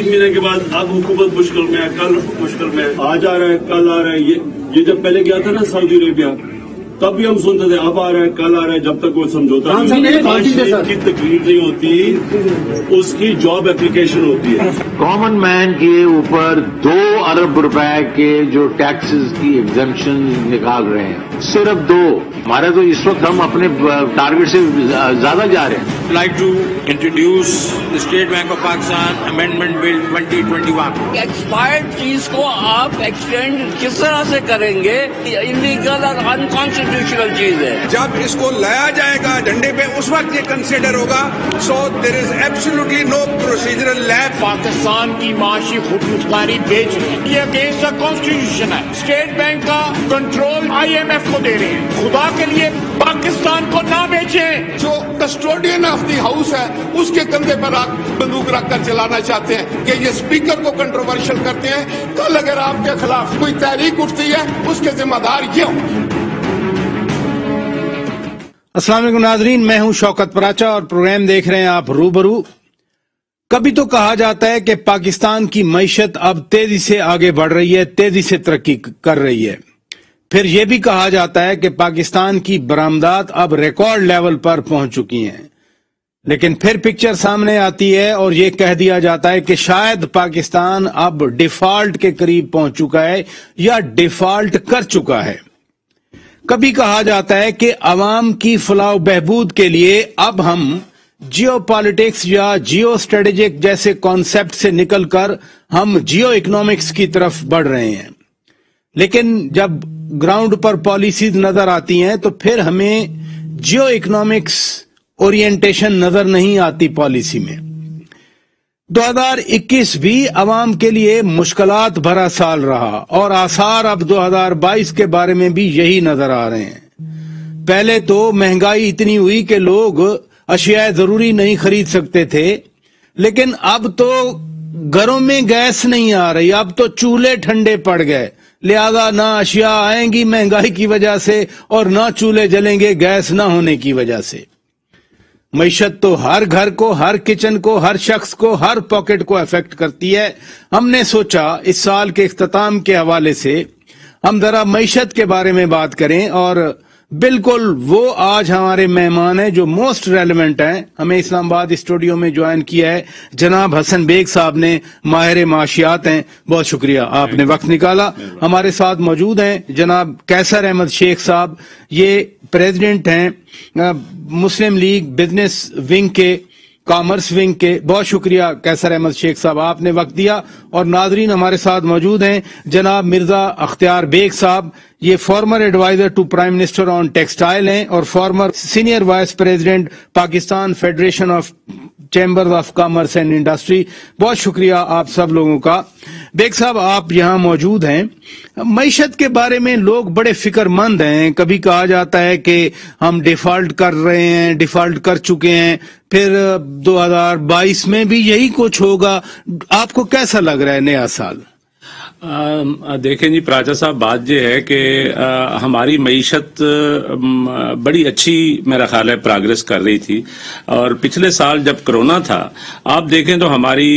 3 महीने के बाद अब हुकूमत मुश्किल में है, कल मुश्किल में है, आज आ रहा है, कल आ रहा है। ये जब पहले गया था ना सऊदी अरेबिया, तब भी हम सुनते थे अब आ रहा है, कल आ रहा है, जब तक वो समझौता की तकरीर नहीं होती, उसकी जॉब एप्लीकेशन होती है। कॉमन मैन के ऊपर 2 अरब रुपए के जो टैक्सेस की एग्जम्पशन निकाल रहे हैं, सिर्फ 2। हमारे तो इस वक्त हम अपने टारगेट से ज्यादा जा रहे हैं। like to introduce the State Bank of Pakistan Amendment Bill 2021. Expired चीज को आप एक्सटेंड किस तरह से करेंगे? इलीगल और अनकॉन्स्टिट्यूशनल चीज है। जब इसको लाया जाएगा डंडे पे उस वक्त ये कंसिडर होगा। So there is absolutely no procedural lapse. Pakistan की माशी खुदमुख्तारी बेच रहे हैं, ये अगेंस्ट द कॉन्स्टिट्यूशन है। स्टेट बैंक का कंट्रोल IMF को दे रहे हैं। खुदा के लिए पाकिस्तान को ना बेचें। जो कस्टोडियन ऑफ द हाउस है उसके कंधे पर आप बंदूक रखकर चलाना चाहते हैं कि ये स्पीकर को कंट्रोवर्शियल करते हैं। कल अगर आपके खिलाफ कोई तहरीक उठती है उसके जिम्मेदार ये होंगे। अस्सलाम वालेकुम नाज़रीन, मैं हूं शौकत पराचा और प्रोग्राम देख रहे हैं आप रूबरू। कभी तो कहा जाता है कि पाकिस्तान की मईशत अब तेजी से आगे बढ़ रही है, तेजी से तरक्की कर रही है। फिर यह भी कहा जाता है कि पाकिस्तान की बरामदात अब रिकॉर्ड लेवल पर पहुंच चुकी हैं। लेकिन फिर पिक्चर सामने आती है और यह कह दिया जाता है कि शायद पाकिस्तान अब डिफॉल्ट के करीब पहुंच चुका है या डिफॉल्ट कर चुका है। कभी कहा जाता है कि अवाम की फलाह बहबूद के लिए अब हम जियो पॉलिटिक्स या जियो स्ट्रेटेजिक जैसे कॉन्सेप्ट से निकलकर हम जियो इकोनॉमिक्स की तरफ बढ़ रहे हैं। लेकिन जब ग्राउंड पर पॉलिसीज नजर आती हैं तो फिर हमें जियो इकोनॉमिक्स ओरिएंटेशन नजर नहीं आती पॉलिसी में। 2021 भी अवाम के लिए मुश्किलात भरा साल रहा और आसार अब 2022 के बारे में भी यही नजर आ रहे हैं। पहले तो महंगाई इतनी हुई कि लोग अशिया जरूरी नहीं खरीद सकते थे, लेकिन अब तो घरों में गैस नहीं आ रही, अब तो चूल्हे ठंडे पड़ गए। लिहाजा ना अशिया आएंगी महंगाई की वजह से और ना चूल्हे जलेंगे गैस ना होने की वजह से। मईशत तो हर घर को, हर किचन को, हर शख्स को, हर पॉकेट को अफेक्ट करती है। हमने सोचा इस साल के इख्तिताम के हवाले से हम जरा मईशत के बारे में बात करें और बिल्कुल वो आज हमारे मेहमान हैं जो मोस्ट रेलेवेंट हैं। हमें इस्लामाबाद स्टूडियो में ज्वाइन किया है जनाब हसन बेग साहब ने, माहिर माशियात हैं। बहुत शुक्रिया आपने वक्त निकाला। हमारे साथ मौजूद हैं जनाब कैसर अहमद शेख साहब, ये प्रेसिडेंट हैं मुस्लिम लीग बिजनेस विंग के, कॉमर्स विंग के। बहुत शुक्रिया कैसर अहमद शेख साहब आपने वक्त दिया। और नाजरीन हमारे साथ मौजूद हैं जनाब मिर्जा अख्तियार बेग साहब, ये former adviser to prime minister on textile हैं और former senior vice president Pakistan federation of chambers of commerce and industry. बहुत शुक्रिया आप सब लोगों का। बेग साहब आप यहाँ मौजूद हैं। मईशत के बारे में लोग बड़े फिक्रमंद हैं। कभी कहा जाता है कि हम डिफॉल्ट कर रहे हैं, डिफॉल्ट कर चुके हैं, फिर 2022 में भी यही कुछ होगा। आपको कैसा लग रहा है नया साल? देखें जी पराचा साहब, बात यह है कि हमारी मईशत बड़ी अच्छी मेरा ख्याल है प्रोग्रेस कर रही थी। और पिछले साल जब कोरोना था आप देखें तो हमारी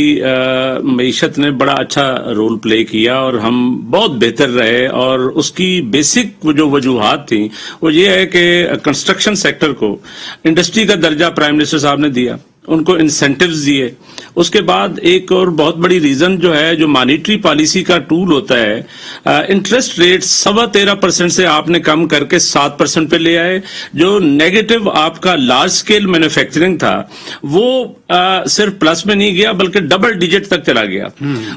मईशत ने बड़ा अच्छा रोल प्ले किया और हम बहुत बेहतर रहे। और उसकी बेसिक जो वजूहात थी वो ये है कि कंस्ट्रक्शन सेक्टर को इंडस्ट्री का दर्जा प्राइम मिनिस्टर साहब ने दिया, उनको इंसेंटिव्स दिए। उसके बाद एक और बहुत बड़ी रीजन जो है, जो मॉनेटरी पॉलिसी का टूल होता है, इंटरेस्ट रेट 13.25% से आपने कम करके 7% पे ले आए। जो नेगेटिव आपका लार्ज स्केल मैन्युफैक्चरिंग था वो सिर्फ प्लस में नहीं गया बल्कि डबल डिजिट तक चला गया।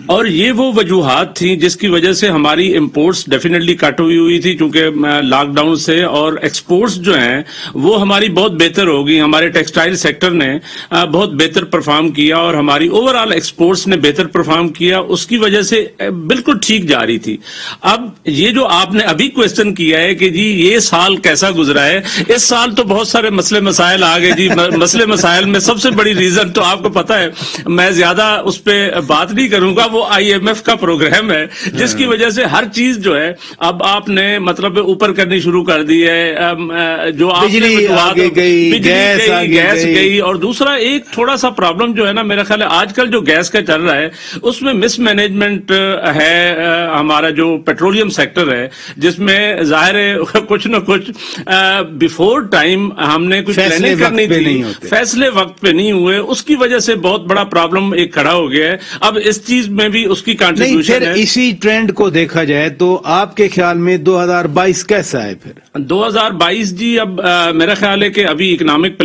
और ये वो वजूहात थी जिसकी वजह से हमारी इंपोर्ट्स डेफिनेटली कट हुई थी क्योंकि लॉकडाउन से, और एक्सपोर्ट्स जो हैं वो हमारी बहुत बेहतर होगी। हमारे टेक्सटाइल सेक्टर ने बहुत बेहतर परफॉर्म किया और हमारी ओवरऑल एक्सपोर्ट्स ने बेहतर परफॉर्म किया। उसकी वजह से बिल्कुल ठीक जा रही थी। अब ये जो आपने अभी क्वेश्चन किया है कि जी ये साल कैसा गुजरा है, इस साल तो बहुत सारे मसले मसाइल आ गए जी। मसले मसाइल में सबसे बड़ी रीजन तो आपको पता है, मैं ज्यादा उस पर बात नहीं करूंगा, वो IMF का प्रोग्राम है जिसकी वजह से हर चीज जो है अब आपने मतलब ऊपर करनी शुरू कर दी है। जो बिजली गई, गैस गई। और दूसरा ایک تھوڑا سا پرابلم جو ہے نا میرا خیال ہے آج کل جو گیس کا چل رہا ہے اس میں مس مینجمنٹ ہے ہمارا جو پیٹرولیم سیکٹر ہے، جس میں ظاہر ہے کچھ نہ کچھ بیفور ٹائم ہم نے کچھ پلاننگ کرنی تھی، فیصلے وقت پہ نہیں ہوئے، اس کی وجہ سے بہت بڑا پرابلم ایک کھڑا ہو گیا ہے. اب اس چیز میں بھی اس کی کنٹریبیوشن ہے. اسی ٹرینڈ کو دیکھا جائے تو آپ کے خیال میں 2022 کیسا ہے پھر؟ 2022 جی اب میرا خیال ہے کہ ابھی اکنامک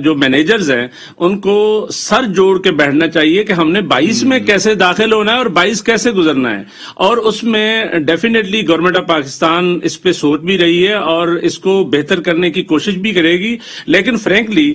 جو مینیجرز ہیں ان کو سر جوڑ کے بیٹھنا چاہیے کہ ہم نے 22 میں کیسے داخل ہونا ہے اور 22 کیسے گزرنا ہے، اور اس میں ڈیفینیٹلی گورنمنٹ آف پاکستان اس پہ سوچ بھی رہی ہے اور اس کو بہتر کرنے کی کوشش بھی کرے گی. لیکن فرینکلی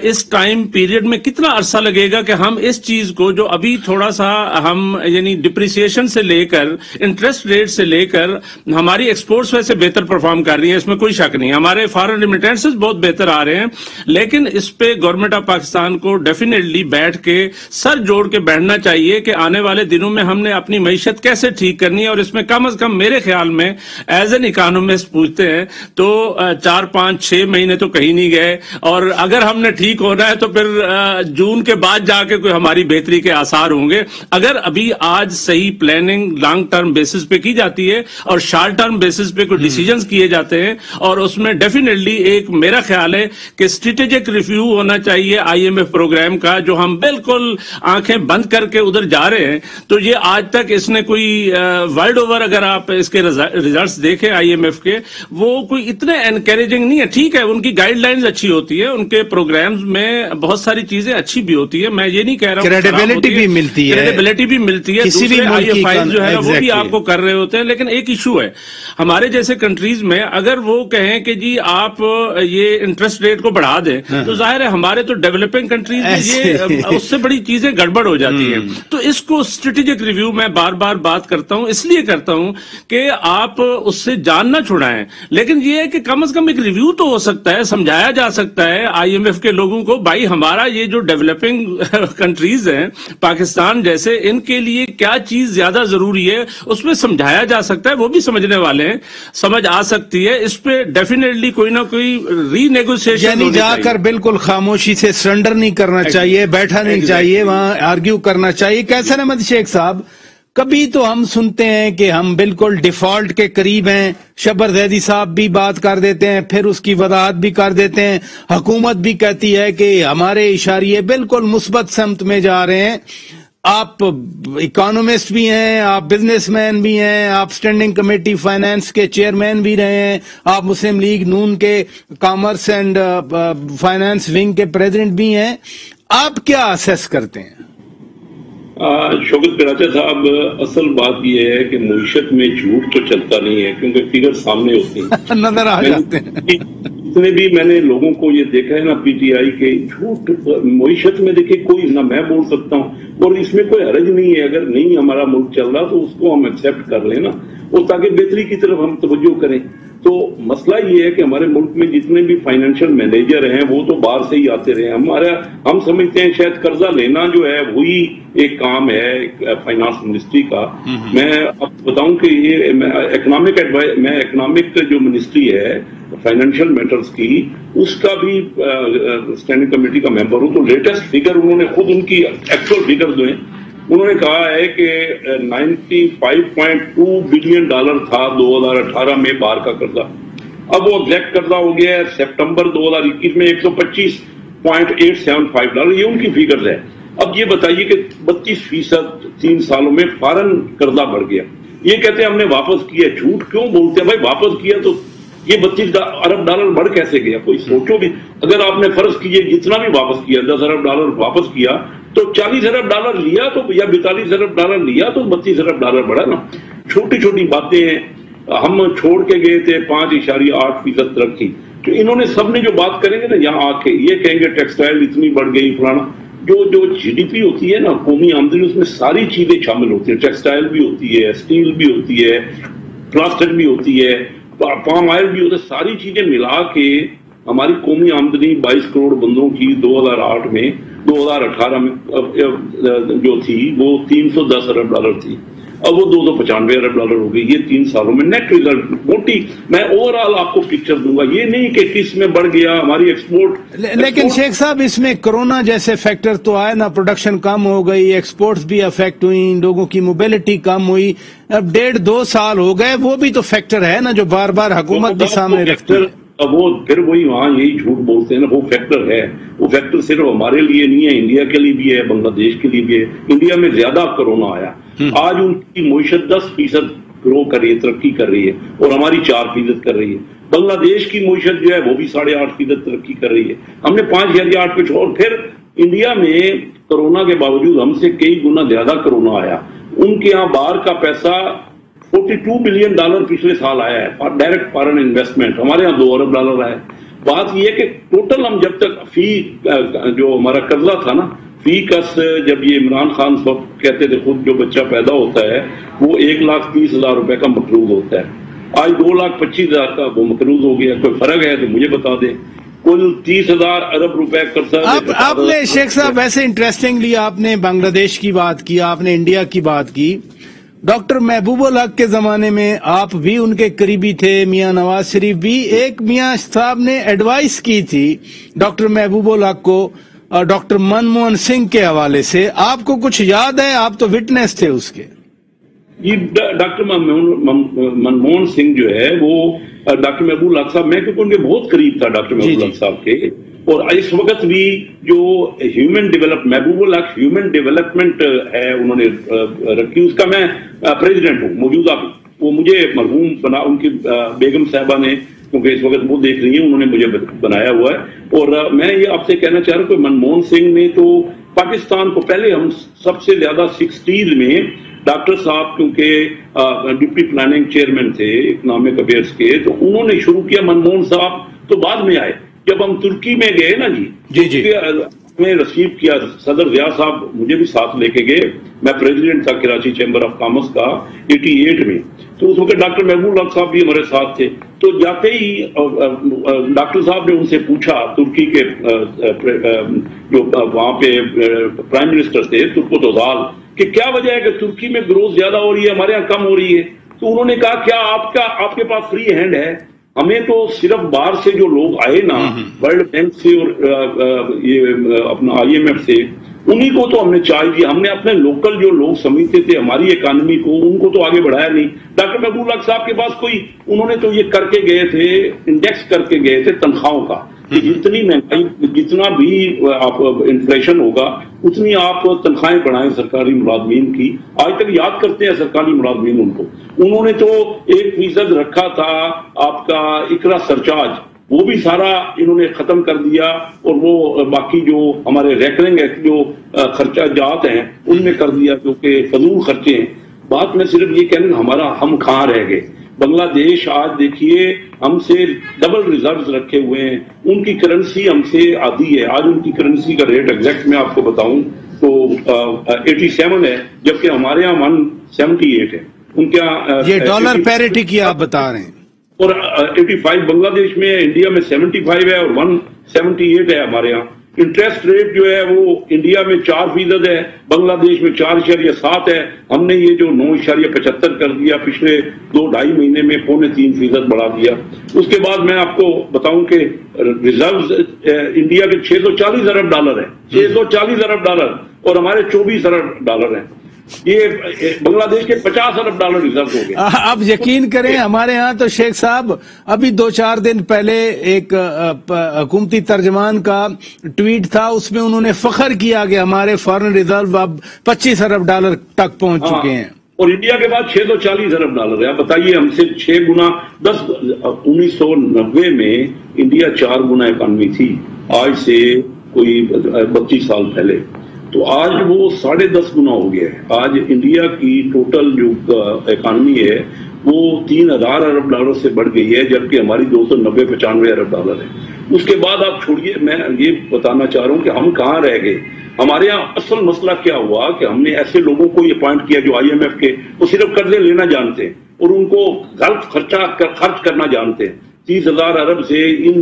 اس ٹائم پیریڈ میں کتنا عرصہ لگے گا کہ ہم اس چیز کو جو ابھی تھوڑا سا ہم یعنی ڈپریسیشن سے لے کر انٹرسٹ ریٹ سے لے کر ہماری ایکسپورٹس ویسے بہتر پرفارم کر رہی ہیں، اس میں کوئی شک نہیں، ہمارے فارن ریمیٹنسز بہت بہتر آ رہے ہیں، لیکن اس پہ گورنمنٹ آف پاکستان کو ڈیفینیٹلی بیٹھ کے سر جوڑ کے بیٹھنا چاہیے کہ آنے والے دنوں میں ہم نے اپنی معیشت کیسے ٹھیک کرنی ہے. اور اس میں کم از کم میرے خیال میں ایز این اکانومسٹ پوچھتے ہیں تو 4 5 6 مہینے تو کہیں نہیں گئے، اور اگر ہم نے ٹھیک ہونا ہے تو پھر جون کے بعد جا کے کوئی ہماری بہتری کے آثار ہوں گے. اگر ابھی آج صحیح پلاننگ لانگ ٹرم بیسس پہ کی جاتی ہے اور شارٹ ٹرم بیسس پہ کوئی ڈیسیجنز کیے جاتے ہیں، اور اس میں ڈیفینیٹلی ایک میرا خیال ہے کہ اسٹریٹجک ریویو ہونا چاہیے IMF پروگرام کا، جو ہم بالکل آنکھیں بند کر کے ادھر جا رہے ہیں. تو یہ آج تک اس نے کوئی ورلڈ اوور اگر آپ اس کے ریزلٹس دیکھیں IMF کے، وہ کوئی اتنے انکریجنگ نہیں ہے. ٹھیک ہے ان کی گائیڈ لائنز اچھی ہوتی ہے، ان کے پروگرامز میں بہت ساری چیزیں اچھی بھی ہوتی ہے، میں یہ نہیں کہہ رہا ہوں کریڈیبلٹی بھی ملتی ہے، دوسرے IFIs جو ہے وہ بھی آپ کو کر رہے ہوتے ہیں. لیکن ایک ایشو ہے ہمارے جیسے کنٹریز میں، اگر وہ کہیں کہ جی آپ یہ انٹرسٹ ریٹ کو بڑھا دیں تو ظاہر ہے ہمارے تو ڈیولپنگ کنٹریز میں یہ اس سے بڑی چیزیں گڑبڑ ہو جاتی ہیں. تو اس کو اسٹریٹجک ریویو میں بار بار بات کرتا ہوں، اس لیے کرتا ہوں کہ آپ اس سے جان نہ چھڑائیں، لیکن یہ ہے کہ کم از کم ایک ریویو تو ہو سکتا ہے، سمجھایا جا سکتا ہے IMF کے لوگوں کو بھائی ہمارا یہ جو ڈیولپنگ کنٹریز ہیں پاکستان جیسے، ان کے لیے کیا چیز زیادہ ضروری ہے، اس میں سمجھایا جا سکتا ہے. وہ بھی سمجھنے والے ہیں، سمجھ آ سکتی ہے. اس پہ ڈیفینیٹلی کوئی نہ کوئی ری نیگوسیشن یعنی جا کر بالکل خاموشی سے سرنڈر نہیں کرنا چاہیے، بیٹھا نہیں چاہیے، وہاں آرگیو کرنا چاہیے. کیسر احمد شیخ صاحب، کبھی تو ہم سنتے ہیں کہ ہم بالکل ڈیفالٹ کے قریب ہیں، شبر زیدی صاحب بھی بات کر دیتے ہیں، پھر اس کی وضاحت بھی کر دیتے ہیں، حکومت بھی کہتی ہے کہ ہمارے اشاریے بالکل مثبت سمت میں جا رہے ہیں. آپ اکانومسٹ بھی ہیں، آپ بزنس مین بھی ہیں، آپ اسٹینڈنگ کمیٹی فائنانس کے چیئرمین بھی رہے ہیں، آپ مسلم لیگ نون کے کامرس اینڈ فائنانس ونگ کے پریزیڈنٹ بھی ہیں. آپ کیا اسیس کرتے ہیں؟ شوکت پراچا صاحب، اصل بات یہ ہے کہ معیشت میں جھوٹ تو چلتا نہیں ہے کیونکہ فگر سامنے ہوتے ہیں، نظر آ جاتے ہیں. جتنے بھی میں نے لوگوں کو یہ دیکھا ہے نا PTI کے، جھوٹ معیشت میں دیکھیں کوئی نہ میں بول سکتا ہوں، اور اس میں کوئی حرج نہیں ہے. اگر نہیں ہمارا ملک چل رہا تو اس کو ہم ایکسپٹ کر لیں نا، اور تاکہ بہتری کی طرف ہم توجہ کریں. تو مسئلہ یہ ہے کہ ہمارے ملک میں جتنے بھی فائنینشیل مینیجر ہیں وہ تو باہر سے ہی آتے رہے. ہم سمجھتے ہیں شاید قرضہ لینا جو ہے وہی ایک کام ہے فائنانس منسٹری کا. میں آپ بتاؤں کہ یہ میں اکنامک جو منسٹری ہے فائنینشیل میٹرز کی، اس کا بھی اسٹینڈنگ کمیٹی کا ممبر ہوں. تو لیٹسٹ فگر انہوں نے خود ان کی ایکچوئل فگر جو ہیں انہوں نے کہا ہے کہ $95.2 بلین تھا 2018 میں باہر کا قرضہ. اب وہ ایگزیکٹ قرضہ ہو گیا ہے سپٹمبر 2021 میں $125.875. یہ ان کی فگرز ہے. اب یہ بتائیے کہ 32% 3 سالوں میں فارن قرضہ بڑھ گیا. یہ کہتے ہیں ہم نے واپس کیا. جھوٹ کیوں بولتے ہیں بھائی؟ واپس کیا تو یہ $32 ارب بڑھ کیسے گیا؟ کوئی سوچو بھی. اگر آپ نے فرض کیجئے جتنا بھی واپس کیا $10 ارب واپس کیا تو $40 ارب لیا تو یا $42 ارب لیا تو $32 ارب بڑھا نا. چھوٹی چھوٹی باتیں ہیں. ہم چھوڑ کے گئے تھے 5.8% ترقی. تو انہوں نے سب نے جو بات کریں گے نا یہاں آ کے یہ کہیں گے ٹیکسٹائل اتنی بڑھ گئی فلانا. جو GDP ہوتی ہے نا قومی آمدنی، اس میں ساری چیزیں شامل ہوتی ہیں. ٹیکسٹائل بھی ہوتی ہے، اسٹیل بھی ہوتی ہے، پلاسٹک بھی ہوتی ہے، پام آئل بھی ہوتا ہے. ساری چیزیں ملا کے ہماری قومی آمدنی 22 کروڑ بندوں کی 2008 میں 2018 میں جو تھی وہ $310 ارب تھی. अब वो 295 अरब डॉलर हो गई। ये 3 सालों में नेट रिजल्ट मोटी, मैं ओवरऑल आपको पिक्चर दूंगा, ये नहीं कि किस में बढ़ गया हमारी एक्सपोर्ट। लेकिन शेख साहब इसमें कोरोना जैसे फैक्टर तो आए ना, प्रोडक्शन कम हो गई, एक्सपोर्ट्स भी अफेक्ट हुई, लोगों की मोबिलिटी कम हुई, अब 1.5-2 साल हो गए, वो भी तो फैक्टर है ना जो बार बार हुकूमत भी सामने रखती है। अब वो फिर वही वहाँ यही झूठ बोलते हैं ना, वो फैक्टर है, वो फैक्टर सिर्फ हमारे लिए नहीं है, इंडिया के लिए भी है, बांग्लादेश के लिए भी है। इंडिया में ज्यादा कोरोना आया, आज उनकी मईशत 10% ग्रो कर रही है, तरक्की कर रही है, और हमारी 4% कर रही है। बांग्लादेश की मईशत जो है वो भी 8.5% तरक्की कर रही है, हमने 5,008 पे छोड़। फिर इंडिया में कोरोना के बावजूद हमसे कई गुना ज्यादा कोरोना आया, उनके यहाँ बाहर का पैसा $42 बिलियन पिछले साल आया है, डायरेक्ट फॉरेन इन्वेस्टमेंट, हमारे यहाँ $2 अरब आया। बात यह है कि टोटल हम जब तक फी जो हमारा कर्जा था ना, फी कस, जब ये इमरान खान सब कहते थे खुद जो बच्चा पैदा होता है वो 1,30,000 रुपए का मकरूज होता है, आज 2,25,000 का वो मकरूज हो गया। कोई फर्क है तो मुझे बता दे। कुल 30,000 अरब रुपए कर्जा। आपने शेख साहब वैसे इंटरेस्टिंगली आपने बांग्लादेश की बात की, आपने इंडिया की बात की। डॉक्टर महबूबुल हक के जमाने में आप भी उनके करीबी थे, मियां नवाज शरीफ भी। एक मियां साहब ने एडवाइस की थी डॉक्टर महबूबुल हक को डॉक्टर मनमोहन सिंह के हवाले से, आपको कुछ याद है? आप तो विटनेस थे उसके। ये डॉक्टर मनमोहन सिंह जो है वो डॉक्टर महबूबुल हक साहब, मैं क्योंकि उनके बहुत करीब था डॉक्टर महबूबुल हक साहब के, और इस वक्त भी जो महबूबुल हक ह्यूमन डेवलपमेंट है उन्होंने रखी, उसका मैं प्रेसिडेंट हूँ मौजूदा भी। वो मुझे मरहूम बना, उनकी बेगम साहबा ने, क्योंकि इस वक्त वो देख रही है, उन्होंने मुझे बनाया हुआ है। और मैं ये आपसे कहना चाह रहा हूँ कि मनमोहन सिंह ने तो पाकिस्तान को, पहले हम सबसे ज्यादा 60s में डॉक्टर साहब क्योंकि डिप्टी प्लानिंग चेयरमैन थे इकोनॉमिक अफेयर्स के, तो उन्होंने शुरू किया। मनमोहन साहब तो बाद में आए। जब हम तुर्की में गए ना जी हमें रिसीव किया सदर जिया साहब, मुझे भी साथ लेके गए, मैं प्रेसिडेंट था कराची चैम्बर ऑफ कॉमर्स का 88 में, तो उस वक्त डॉक्टर महबूबुल हक साहब भी हमारे साथ थे। तो जाते ही डॉक्टर साहब ने उनसे पूछा, तुर्की के जो वहां पे प्राइम मिनिस्टर थे तुर्को ओजाल, कि क्या वजह है कि तुर्की में ग्रोथ ज्यादा हो रही है, हमारे यहाँ कम हो रही है। तो उन्होंने कहा क्या आपके पास फ्री हैंड है? हमें तो सिर्फ बाहर से जो लोग आए ना, वर्ल्ड बैंक से और ये अपना IMF से, उन्हीं को तो हमने चार्ज दिया। हमने अपने लोकल जो लोग समझते थे हमारी इकानमी को, उनको तो आगे बढ़ाया नहीं। डॉक्टर महबूबुल हक साहब के पास कोई, उन्होंने तो ये करके गए थे, इंडेक्स करके गए थे तनख्वाहों का, कि जितनी महंगाई, जितना भी आप इन्फ्लेशन होगा उतनी आप तनख्वाहें बढ़ाएं सरकारी मुलाजमीन की। आज तक याद करते हैं सरकारी मुलाजमीन उनको। उन्होंने तो 1% रखा था आपका इकरा सरचार्ज, वो भी सारा इन्होंने खत्म कर दिया, और वो बाकी जो हमारे रेकरिंग जो खर्चा जात हैं उनमें कर दिया, क्योंकि फजूल खर्चे हैं। बात मैं सिर्फ ये कहना, हम कहाँ रह गए। बांग्लादेश आज देखिए हमसे डबल रिजर्व्स रखे हुए हैं, उनकी करेंसी हमसे आधी है। आज उनकी करेंसी का रेट एग्जैक्ट मैं आपको बताऊं तो 87 है, जबकि हमारे यहाँ 178 है, उनके यहाँ ये डॉलर पैरिटी की आप बता रहे हैं। और 85 बांग्लादेश में, इंडिया में 75 है और 178 है हमारे यहाँ। इंटरेस्ट रेट जो है वो इंडिया में 4% है, बांग्लादेश में 4.7 है। हमने ये जो 9.75 कर दिया पिछले 2-2.5 महीने में, 3.25% बढ़ा दिया। उसके बाद मैं आपको बताऊं कि रिजर्व्स इंडिया के $640 अरब है, $640 अरब, और हमारे $24 अरब हैं। ये बांग्लादेश के $50 अरब रिजर्व हो गए। आप यकीन करें, हमारे यहाँ तो शेख साहब अभी 2-4 दिन पहले एक हुकूमती तर्जमान का ट्वीट था, उसमें उन्होंने फख्र किया कि हमारे फॉरेन रिजर्व अब $25 अरब तक पहुंच चुके हैं, और इंडिया के बाद $640 अरब है। आप बताइए, हमसे 6 गुना 1990 में इंडिया 4 गुना इकॉनमी थी, आज से कोई 32 साल पहले, तो आज वो 10.5 गुना हो गया है। आज इंडिया की टोटल जो इकॉनमी है वो 3,000 अरब से बढ़ गई है, जबकि हमारी 290-95 अरब है। उसके बाद आप छोड़िए, मैं ये बताना चाह रहा हूं कि हम कहाँ रह गए। हमारे यहाँ असल मसला क्या हुआ कि हमने ऐसे लोगों को अपॉइंट किया जो IMF के, वो सिर्फ कर्जे लेना जानते हैं और उनको गलत खर्च करना जानते हैं। 30,000 अरब से इन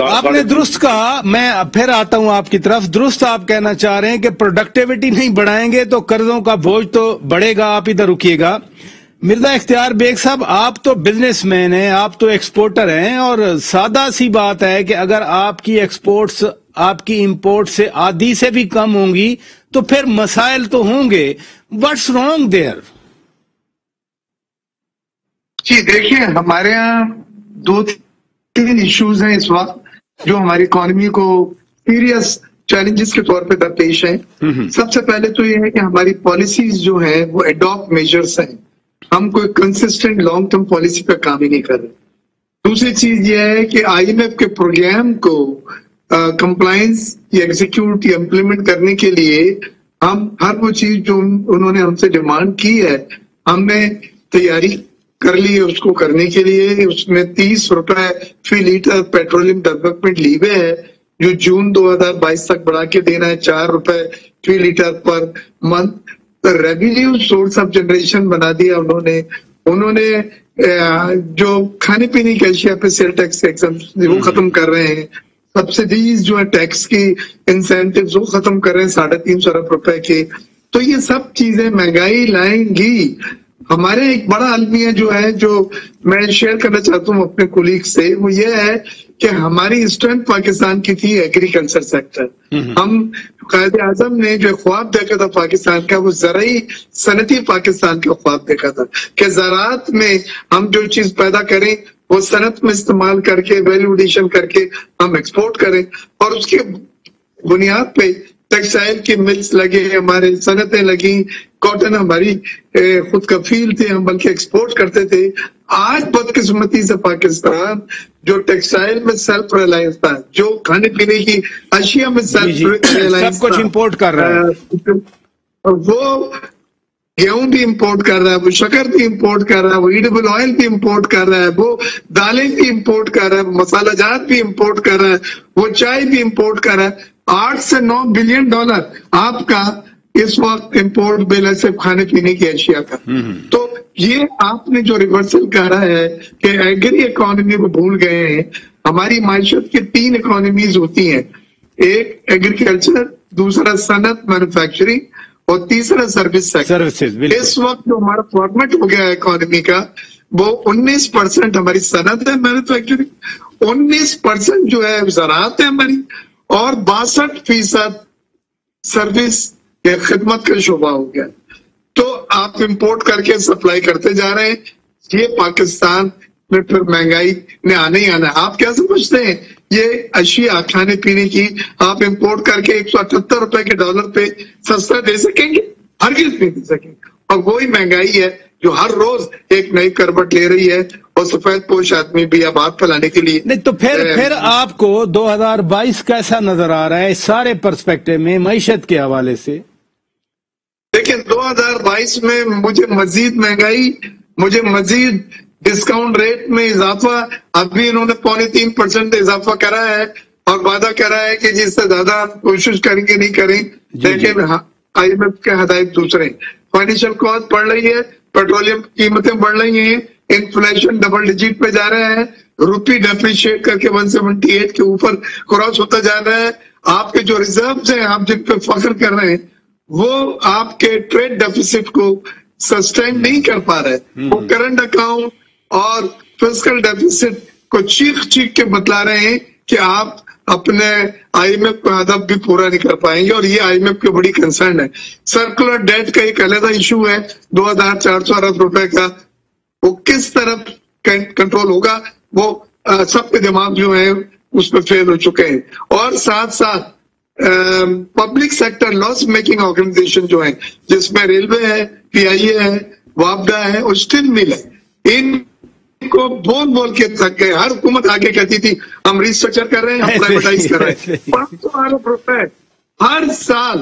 आपने दुरुस्त कहा, मैं फिर आता हूं आपकी तरफ। दुरुस्त आप कहना चाह रहे हैं कि प्रोडक्टिविटी नहीं बढ़ाएंगे तो कर्जों का बोझ तो बढ़ेगा। आप इधर रुकिएगा। मिर्जा इख्तियार बेग साहब, आप तो बिजनेसमैन हैं, आप तो एक्सपोर्टर हैं, और सादा सी बात है कि अगर आपकी एक्सपोर्ट्स आपकी इंपोर्ट से आधी से भी कम होंगी तो फिर मसाइल तो होंगे। What's wrong there? जी देखिए, हमारे यहाँ 2-3 इश्यूज हैं इस वक्त जो हमारी इकोनॉमी को सीरियस चैलेंजेस के तौर पे दरपेश हैं। सबसे पहले तो ये है कि हमारी पॉलिसीज जो हैं वो एडॉप्ट मेजर्स हैं। हम कोई कंसिस्टेंट लॉन्ग टर्म पॉलिसी पे काम ही नहीं कर रहे। दूसरी चीज ये है कि IMF के प्रोग्राम को कंप्लायंस या एग्जीक्यूट या इम्प्लीमेंट करने के लिए हम हर वो चीज जो उन्होंने हमसे डिमांड की है हमने तैयारी कर ली है उसको करने के लिए। उसमें 30 रुपए फी लीटर पेट्रोलियम डेवलपमेंट लीवे है जो जून 2022 तक बढ़ा के देना है 4 रुपए फी लीटर पर month. Revenue source of generation बना दिया उन्होंने जो खाने पीने की अशिया पे सेल टैक्स एग्जम्पशन वो खत्म कर रहे हैं। सब्सिडीज जो है टैक्स की इंसेंटिव वो खत्म कर रहे हैं 350 अरब रुपए के। तो ये सब चीजें महंगाई लाएंगी। हमारे एक बड़ा अलमिया जो है जो मैं शेयर करना चाहता हूँ अपने कोलीग से, वो ये है कि हमारी स्ट्रेंथ पाकिस्तान की थी एग्रीकल्चर सेक्टर। हम कायदे आजम ने जो ख्वाब देखा था पाकिस्तान का वो ज़राई सनती पाकिस्तान का ख्वाब देखा था कि ज़राअत में हम जो चीज पैदा करें वो सनत में इस्तेमाल करके वैल्यू एडिशन करके हम एक्सपोर्ट करें। और उसके बुनियाद पे टेक्सटाइल की मिल्स लगे, हमारे सनतें लगी, कॉटन हमारी खुद कफील थे, हम बल्कि एक्सपोर्ट करते थे। आज बदकिस्मती से पाकिस्तान जो टेक्सटाइल में सेल्फ रिलायंस था, जो खाने पीने की अशिया में सेल्फ रिलायंस सब कुछ इंपोर्ट कर रहा है, वो गेहूं भी इंपोर्ट कर रहा है, वो शक्कर भी इंपोर्ट कर रहा है, वो ईडेबल ऑयल भी इंपोर्ट कर रहा है, वो दालें भी इंपोर्ट कर रहा है, वो मसाला जात भी इंपोर्ट कर रहा है, वो चाय भी इंपोर्ट कर रहा है। 8 से 9 बिलियन डॉलर आपका इस वक्त इंपोर्ट बिल है सिर्फ खाने पीने की अशिया का। तो ये आपने जो रिवर्सल कहा है कि एग्री इकोनॉमी को भूल गए हैं। हमारी माइशत की 3 इकोनॉमीज होती हैं, एक एग्रीकल्चर, दूसरा सनत मैन्युफैक्चरिंग और तीसरा सर्विस सेक्टर। इस वक्त जो हमारा फॉर्मेट हो गया है इकोनॉमी का वो 19% हमारी सनत है मैन्युफैक्चरिंग, 19% जो है ज़राअत है हमारी, और 62% सर्विस या खिदमत का शोबा हो गया। तो आप इंपोर्ट करके सप्लाई करते जा रहे हैं, ये पाकिस्तान में फिर महंगाई ने आने ही आना है। आप क्या समझते हैं ये अशिया खाने पीने की आप इंपोर्ट करके 178 रुपए के डॉलर पे सस्ता दे सकेंगे? हरगिज़ नहीं दे सकेंगे। और वही महंगाई है जो हर रोज एक नई करवट ले रही है और सफेद पोश आदमी भी अब हाथ फैलाने के लिए। नहीं तो फिर आपको 2022 कैसा नजर आ रहा है इस सारे पर्सपेक्टिव में मईशत के हवाले से? देखिए 2022 में मुझे मजीद महंगाई, मुझे मजीद डिस्काउंट रेट में इजाफा, अभी इन्होंने 3.25% इजाफा करा है और वादा करा है कि जिससे ज्यादा कोशिश करेंगे नहीं करें, लेकिन IMF के हदायत दूसरे। फाइनेंशियल कॉस्ट बढ़ रही है, पेट्रोलियम कीमतें बढ़ रही हैं, इन्फ्लेशन डबल डिजिट पे जा रहा है, रुपी डेप्रिशिएट करके 178 के ऊपर क्रॉस होता जा रहा है। आपके जो रिजर्व्स हैं, आप जिन पे फख्र कर रहे हैं, वो आपके ट्रेड डेफिसिट को सस्टेन नहीं कर पा रहे। वो करंट अकाउंट और फिस्कल डेफिसिट को चीख के बतला रहे हैं कि आप अपने IMF का हदफ भी पूरा नहीं कर पाएंगे, और ये IMF की बड़ी कंसर्न है। सर्कुलर डेट का एक अलग इशू है 2400 अरब रुपए का, वो किस तरफ कंट्रोल होगा वो सबके दिमाग जो है उस पर फेल हो चुके हैं। और साथ साथ public sector loss making organisation जो है, जिसमें रेलवे है, PIA है, वापडा है और स्टील मिल है, इनको बोल के थक गए। हर हुकूमत आगे कहती थी हम रिस्ट्रक्चर कर रहे हैं, हम प्राइवेटाइज कर रहे हैं। 500 अरब रुपए हर साल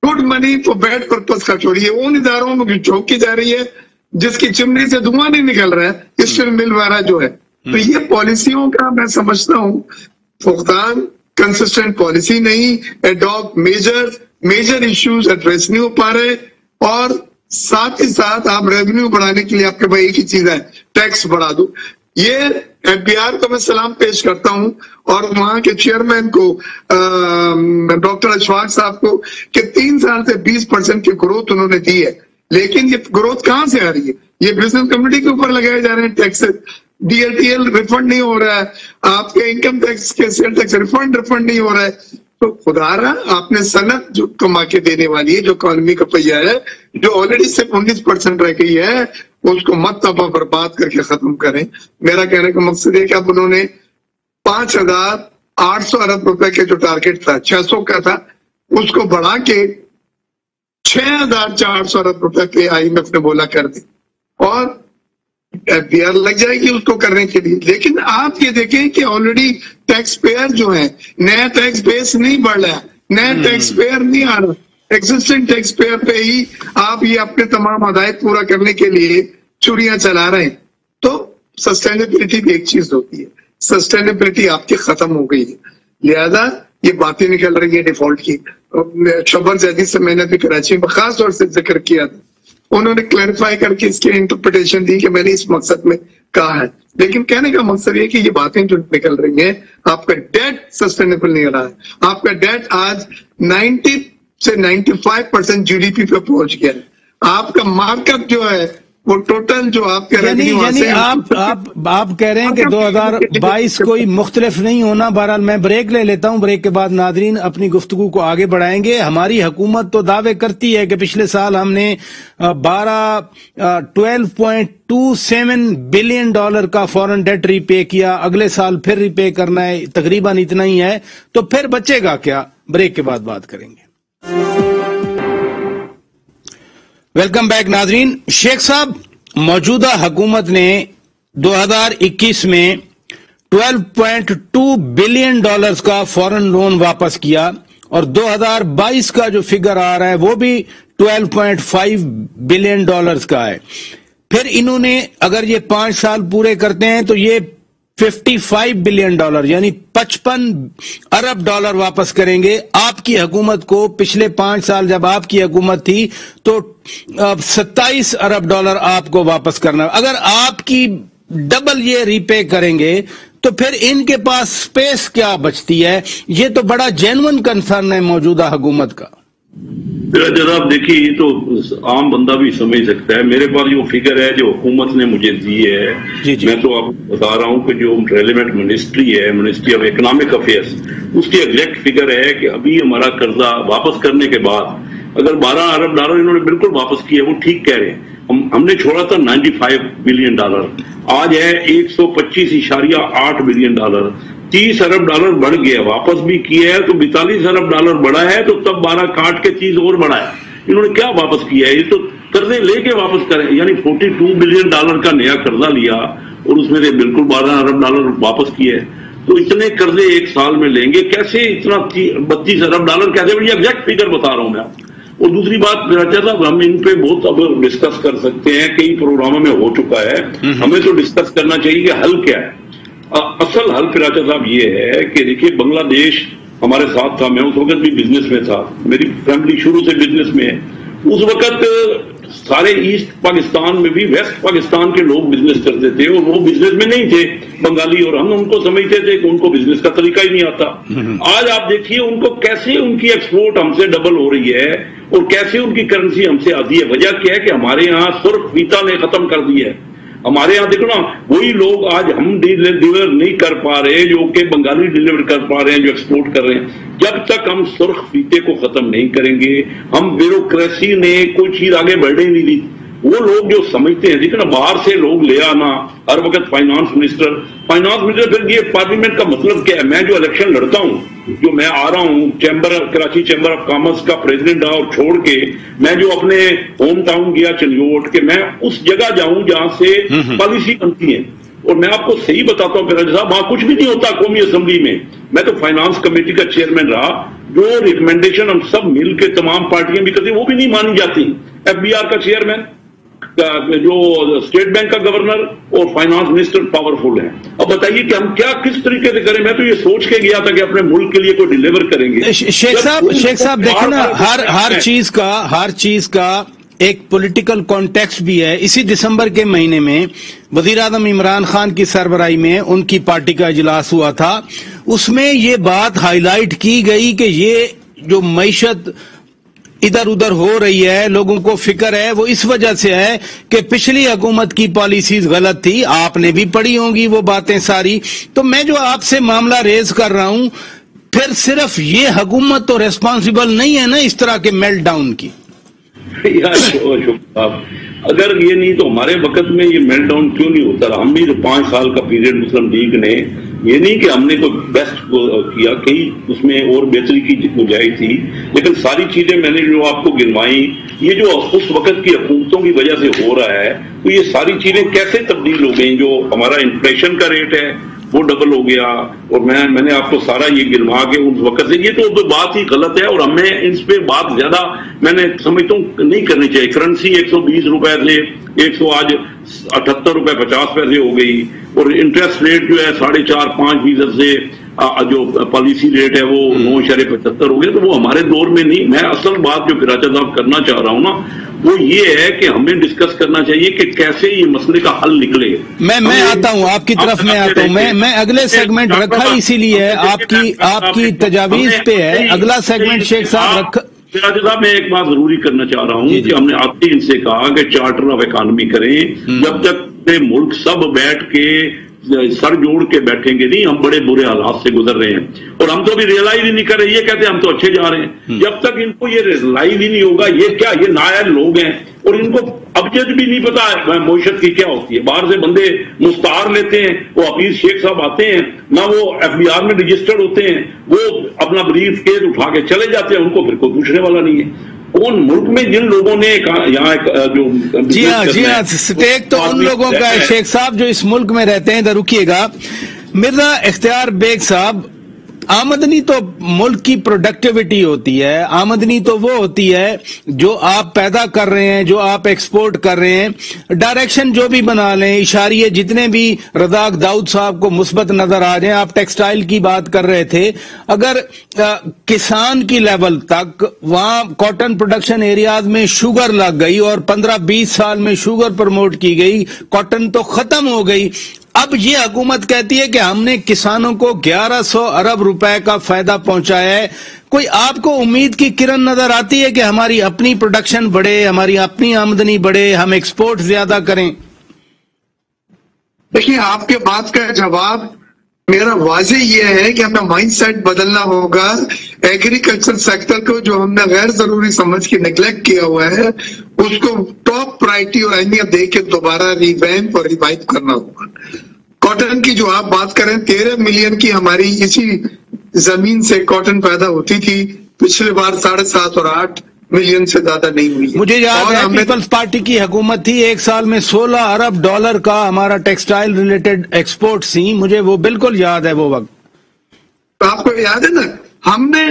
good money for bad purpose खर्च हो रही है, उन इदारों में झोंकी जा रही है जिसकी चिमनी से धुआं नहीं निकल रहा है, स्टील मिल वाला जो है। तो ये पॉलिसियों का मैं समझता हूँ फुकदान, कंसिस्टेंट पॉलिसी नहीं, एडॉप्ट मेजर इश्यूज एड्रेस नहीं हो पा रहे, और साथ ही साथ आप रेवेन्यू बढ़ाने के लिए आपके भाई एक ही चीज है, टैक्स बढ़ा दो। ये एफबीआर को मैं सलाम पेश करता हूं और वहां के चेयरमैन को डॉक्टर अशफाक साहब को कि 3 साल से 20% की ग्रोथ उन्होंने दी है। लेकिन ये ग्रोथ कहां से आ रही है? ये बिजनेस कम्युनिटी के ऊपर लगाए जा रहे हैं टैक्सेस। DLTL रिफंड नहीं हो रहा है, आपके इनकम टैक्स के सेल टैक्स रिफंड नहीं हो रहा है। तो खुदारा आपने सनत जो कमा के देने वाली है, जो इकोनॉमी का पहिया है, जो ऑलरेडी सिर्फ 19% रह गई है, उसको मत तबाह बर्बाद करके खत्म करें। मेरा कहने का मकसद है कि अब उन्होंने 5,800 अरब रुपए के जो टारगेट था 600 का था, उसको बढ़ा के 6,400 अरब रुपए पे IMF ने बोला कर दी और FBR लग जाएगी उसको करने के लिए। लेकिन आप ये देखें कि ऑलरेडी टैक्स पेयर जो है, नया टैक्स बेस नहीं बढ़ रहा है, नया टैक्स पेयर नहीं आ रहा, एग्जिस्टिंग टैक्स पेयर पे ही आप ये अपने तमाम हदायत पूरा करने के लिए चुरियां चला रहे हैं। तो सस्टेनेबिलिटी भी एक चीज होती है, सस्टेनेबिलिटी आपकी खत्म हो गई है, लिहाजा ये बातें निकल रही है डिफॉल्ट की। शबर जैदी से मैंने भी कराची में खास तौर से जिक्र किया था, उन्होंने क्लैरिफाई करके इसकी इंटरप्रिटेशन दी कि मैंने इस मकसद में कहा है। लेकिन कहने का मकसद ये कि ये बातें जो निकल रही हैं, आपका डेट सस्टेनेबल नहीं रहा है। आपका डेट आज 90 से 95% GDP पे पहुंच गया है। आपका मार्कअप जो है वो टोटल जो आपके यानी आप कह रहे हैं कि 2022 कोई मुख्तलिफ नहीं होना। बहरहाल मैं ब्रेक ले लेता हूं, ब्रेक के बाद नादरीन अपनी गुफ्तगू को आगे बढ़ाएंगे। हमारी हुकूमत तो दावे करती है कि पिछले साल हमने 12.27 बिलियन डॉलर का फॉरेन डेट रीपे किया, अगले साल फिर रीपे करना है, तकरीबन इतना ही है। तो फिर बचेगा क्या? ब्रेक के बाद बात करेंगे। वेलकम बैक नाजरीन। शेख साहब, मौजूदा हुकूमत ने 2021 में 12.2 बिलियन डॉलर्स का फॉरेन लोन वापस किया और 2022 का जो फिगर आ रहा है वो भी 12.5 बिलियन डॉलर्स का है। फिर इन्होंने अगर ये 5 साल पूरे करते हैं तो ये 55 बिलियन डॉलर यानी 55 अरब डॉलर वापस करेंगे। आपकी हुकूमत को पिछले 5 साल जब आपकी हुकूमत थी तो 27 अरब डॉलर आपको वापस करना। अगर आपकी डबल ये रीपे करेंगे तो फिर इनके पास स्पेस क्या बचती है? ये तो बड़ा जेन्युइन कंसर्न है मौजूदा हुकूमत का। जनाब देखिए, ये तो आम बंदा भी समझ सकता है। मेरे पास जो फिगर है जो हुकूमत ने मुझे दी है, मैं तो आपको बता रहा हूं कि जो रेलेवेंट मिनिस्ट्री है, मिनिस्ट्री ऑफ इकोनॉमिक अफेयर्स, उसकी एग्जैक्ट फिगर है कि अभी हमारा कर्जा वापस करने के बाद अगर 12 अरब डॉलर इन्होंने बिल्कुल वापस किया, वो ठीक कह रहे हैं। हमने छोड़ा था 95 बिलियन डॉलर, आज है 125.8 बिलियन डॉलर, 30 अरब डॉलर बढ़ गया, वापस भी किया है तो 42 अरब डॉलर बढ़ा है, तो तब 12 काट के चीज और बढ़ा है। इन्होंने क्या वापस किया है? ये तो कर्जे लेके वापस करें, यानी 42 बिलियन डॉलर का नया कर्जा लिया और उसमें से बिल्कुल 12 अरब डॉलर वापस किए। तो इतने कर्जे एक साल में लेंगे कैसे? इतना 32 अरब डॉलर कैसे? ये एग्जैक्ट फिगर बता रहा हूं मैं आपको। और दूसरी बात साहब, हम इन पे बहुत अब डिस्कस कर सकते हैं, कई प्रोग्रामों में हो चुका है, हमें तो डिस्कस करना चाहिए कि हल क्या है। असल हल फिराचा साहब ये है कि देखिए, बांग्लादेश हमारे साथ था, मैं उस वक्त भी बिजनेस में था, मेरी फैमिली शुरू से बिजनेस में है। उस वक्त सारे ईस्ट पाकिस्तान में भी वेस्ट पाकिस्तान के लोग बिजनेस करते थे और वो बिजनेस में नहीं थे बंगाली, और हम उनको समझते थे कि उनको बिजनेस का तरीका ही नहीं आता। आज आप देखिए उनको कैसे उनकी एक्सपोर्ट हमसे डबल हो रही है और कैसे उनकी करेंसी हमसे आती है। वजह क्या है कि हमारे यहाँ सुर्ख फीता ने खत्म कर दिया है। हमारे यहाँ देखो ना, वही लोग आज हम डिलीवर नहीं कर पा रहे जो कि बंगाली डिलीवर कर पा रहे हैं, जो एक्सपोर्ट कर रहे हैं। जब तक हम सुर्ख फीते को खत्म नहीं करेंगे, हम ब्यूरोक्रेसी ने कोई चीज आगे बढ़ने नहीं दी। वो लोग जो समझते हैं, देखो ना, बाहर से लोग ले आना, हर वक्त फाइनेंस मिनिस्टर फिर ये पार्लियामेंट का मतलब क्या है? मैं जो इलेक्शन लड़ता हूँ, जो मैं आ रहा हूँ कराची चैम्बर ऑफ कॉमर्स का प्रेसिडेंट रहा, और छोड़ के मैं जो अपने होम टाउन गया चंडीगढ़ के, मैं उस जगह जाऊं जहां से पॉलिसी बनती है। और मैं आपको सही बताता हूँ फिराज साहब, वहां कुछ भी नहीं होता कौमी असेंबली में। मैं तो फाइनेंस कमेटी का चेयरमैन रहा, जो रिकमेंडेशन हम सब मिल के तमाम पार्टियां भी करती वो भी नहीं मानी जाती। FBR का चेयरमैन, जो स्टेट बैंक का गवर्नर और फाइनेंस मिनिस्टर पावरफुल है। अब बताइए कि हम क्या किस तरीके से करें? मैं तो ये सोच के गया था कि अपने मुल्क के लिए कोई डिलीवर करेंगे। शेख साहब देखें ना, हर चीज का ایک پولیٹیکل کانٹیکسٹ بھی ہے. اسی دسمبر کے مہینے میں وزیر اعظم عمران خان کی سربراہی میں ان کی پارٹی کا اجلاس ہوا تھا. اس میں یہ بات ہائی لائٹ کی گئی کہ یہ جو معیشت ادھر ادھر ہو رہی ہے, لوگوں کو فکر ہے, وہ اس وجہ سے ہے کہ پچھلی حکومت کی پالیسیز غلط تھی. آپ نے بھی پڑھی ہوں گی وہ باتیں ساری. تو میں جو آپ سے معاملہ ریز کر رہا ہوں, پھر صرف یہ حکومت تو ریسپانسبل نہیں ہے نا اس طرح کے میلٹ ڈاؤن کی. اگر یہ نہیں تو ہمارے وقت میں یہ میلٹ ڈاؤن کیوں نہیں ہوتا رہا؟ ہم بھی 5 سال کا پیریڈ مسلم لیگ نے, یہ نہیں کہ ہم نے کوئی بیسٹ کیا, کہیں اس میں اور بہتری کی گنجائش تھی, لیکن ساری چیزیں میں نے جو آپ کو گنوائی, یہ جو اس وقت کی حکومتوں کی وجہ سے ہو رہا ہے, تو یہ ساری چیزیں کیسے تبدیل ہو گئی؟ جو ہمارا انفلیشن کا ریٹ ہے وہ ڈبل ہو گیا, اور میں نے آپ کو سارا یہ گنوا کے اس وقت سے, یہ تو بات ہی غلط ہے, اور ہمیں اس پہ بات زیادہ میں نے سمجھتا ہوں نہیں کرنی چاہیے. کرنسی 120 روپے سے 100 آج 78 روپے 50 پیسے ہو گئی, اور انٹرسٹ ریٹ جو ہے 4.5-5% سے جو پالیسی ریٹ ہے وہ 9.75 ہو گیا. تو وہ ہمارے دور میں نہیں. میں اصل بات جو کراچا صاحب کرنا چاہ رہا ہوں نا, وہ یہ ہے کہ ہمیں ڈسکس کرنا چاہیے کہ کیسے یہ مسئلے کا حل نکلے. میں آتا ہوں آپ کی طرف, میں آتا ہوں. میں اگلے سیگمنٹ رکھا اسی لیے آپ کی تجاویز پہ ہے اگلا سیگمنٹ شیخ صاحب رکھا. سراج صاحب میں ایک بات ضروری کرنا چاہ رہا ہوں کہ ہم نے آپ ان سے کہا کہ چارٹر آف اکانومی کریں, جب تک ملک سب بیٹھ کے سر جوڑ کے بیٹھیں گے نہیں. ہم بڑے برے حالات سے گزر رہے ہیں, اور ہم تو ابھی ریئلائز ہی نہیں کر رہے. یہ کہتے ہیں ہم تو اچھے جا رہے ہیں. جب تک ان کو یہ ریئلائز ہی نہیں ہوگا, یہ کیا یہ نااہل لوگ ہیں, اور ان کو ابجد بھی نہیں پتا معیشت کی کیا ہوتی ہے. باہر سے بندے مستعار لیتے ہیں, وہ حفیظ شیخ صاحب آتے ہیں, نہ وہ FBR میں رجسٹرڈ ہوتے ہیں, وہ اپنا بریف کیس اٹھا کے چلے جاتے ہیں, ان کو پھر کوئی پوچھنے والا نہیں ہے. ان ملک میں جن لوگوں نے یہاں جو جی ہاں سٹیک تو ان لوگوں کا ہے شیخ صاحب جو اس ملک میں رہتے ہیں. ادھر رکیے گا. مرزا اختیار بیگ صاحب, آمدنی تو ملک کی پروڈکٹیوٹی ہوتی ہے, آمدنی تو وہ ہوتی ہے جو آپ پیدا کر رہے ہیں, جو آپ ایکسپورٹ کر رہے ہیں. ڈائریکشن جو بھی بنا لیں, اشاریے جتنے بھی رزاق داؤد صاحب کو مثبت نظر آ جائیں. آپ ٹیکسٹائل کی بات کر رہے تھے, اگر کسان کی لیول تک وہاں کاٹن پروڈکشن ایریاز میں شوگر لگ گئی اور 15-20 سال میں شوگر پروموٹ کی گئی, کاٹن تو ختم ہو گئی. اب یہ حکومت کہتی ہے کہ ہم نے کسانوں کو 1100 ارب روپے کا فائدہ پہنچایا ہے. کوئی آپ کو امید کی کرن نظر آتی ہے کہ ہماری اپنی پروڈکشن بڑھے, ہماری اپنی آمدنی بڑھے, ہم ایکسپورٹ زیادہ کریں؟ دیکھیے, آپ کے بات کا جواب میرا واضح یہ ہے کہ ہمیں مائنڈ سیٹ بدلنا ہوگا. ایگریکلچر سیکٹر کو جو ہم نے غیر ضروری سمجھ کے نیگلیکٹ کیا ہوا ہے, اس کو ٹاپ پرائرٹی اور اہمیت دے کے دوبارہ ریویمپ اور ریوائو کرنا ہوگا. کاٹن کی جو آپ بات کریں, 13 ملین کی ہماری اسی زمین سے کاٹن پیدا ہوتی تھی. پچھلے بار 7.5 اور 8 ملین سے زیادہ نہیں ہوئی. مجھے یاد ہے پیپلز پارٹی کی حکومت تھی, ایک سال میں $16 ارب کا ہمارا ٹیکسٹائل ریلیٹڈ ایکسپورٹ تھی. مجھے وہ بالکل یاد ہے وہ وقت. آپ کو یاد ہے نا, ہم نے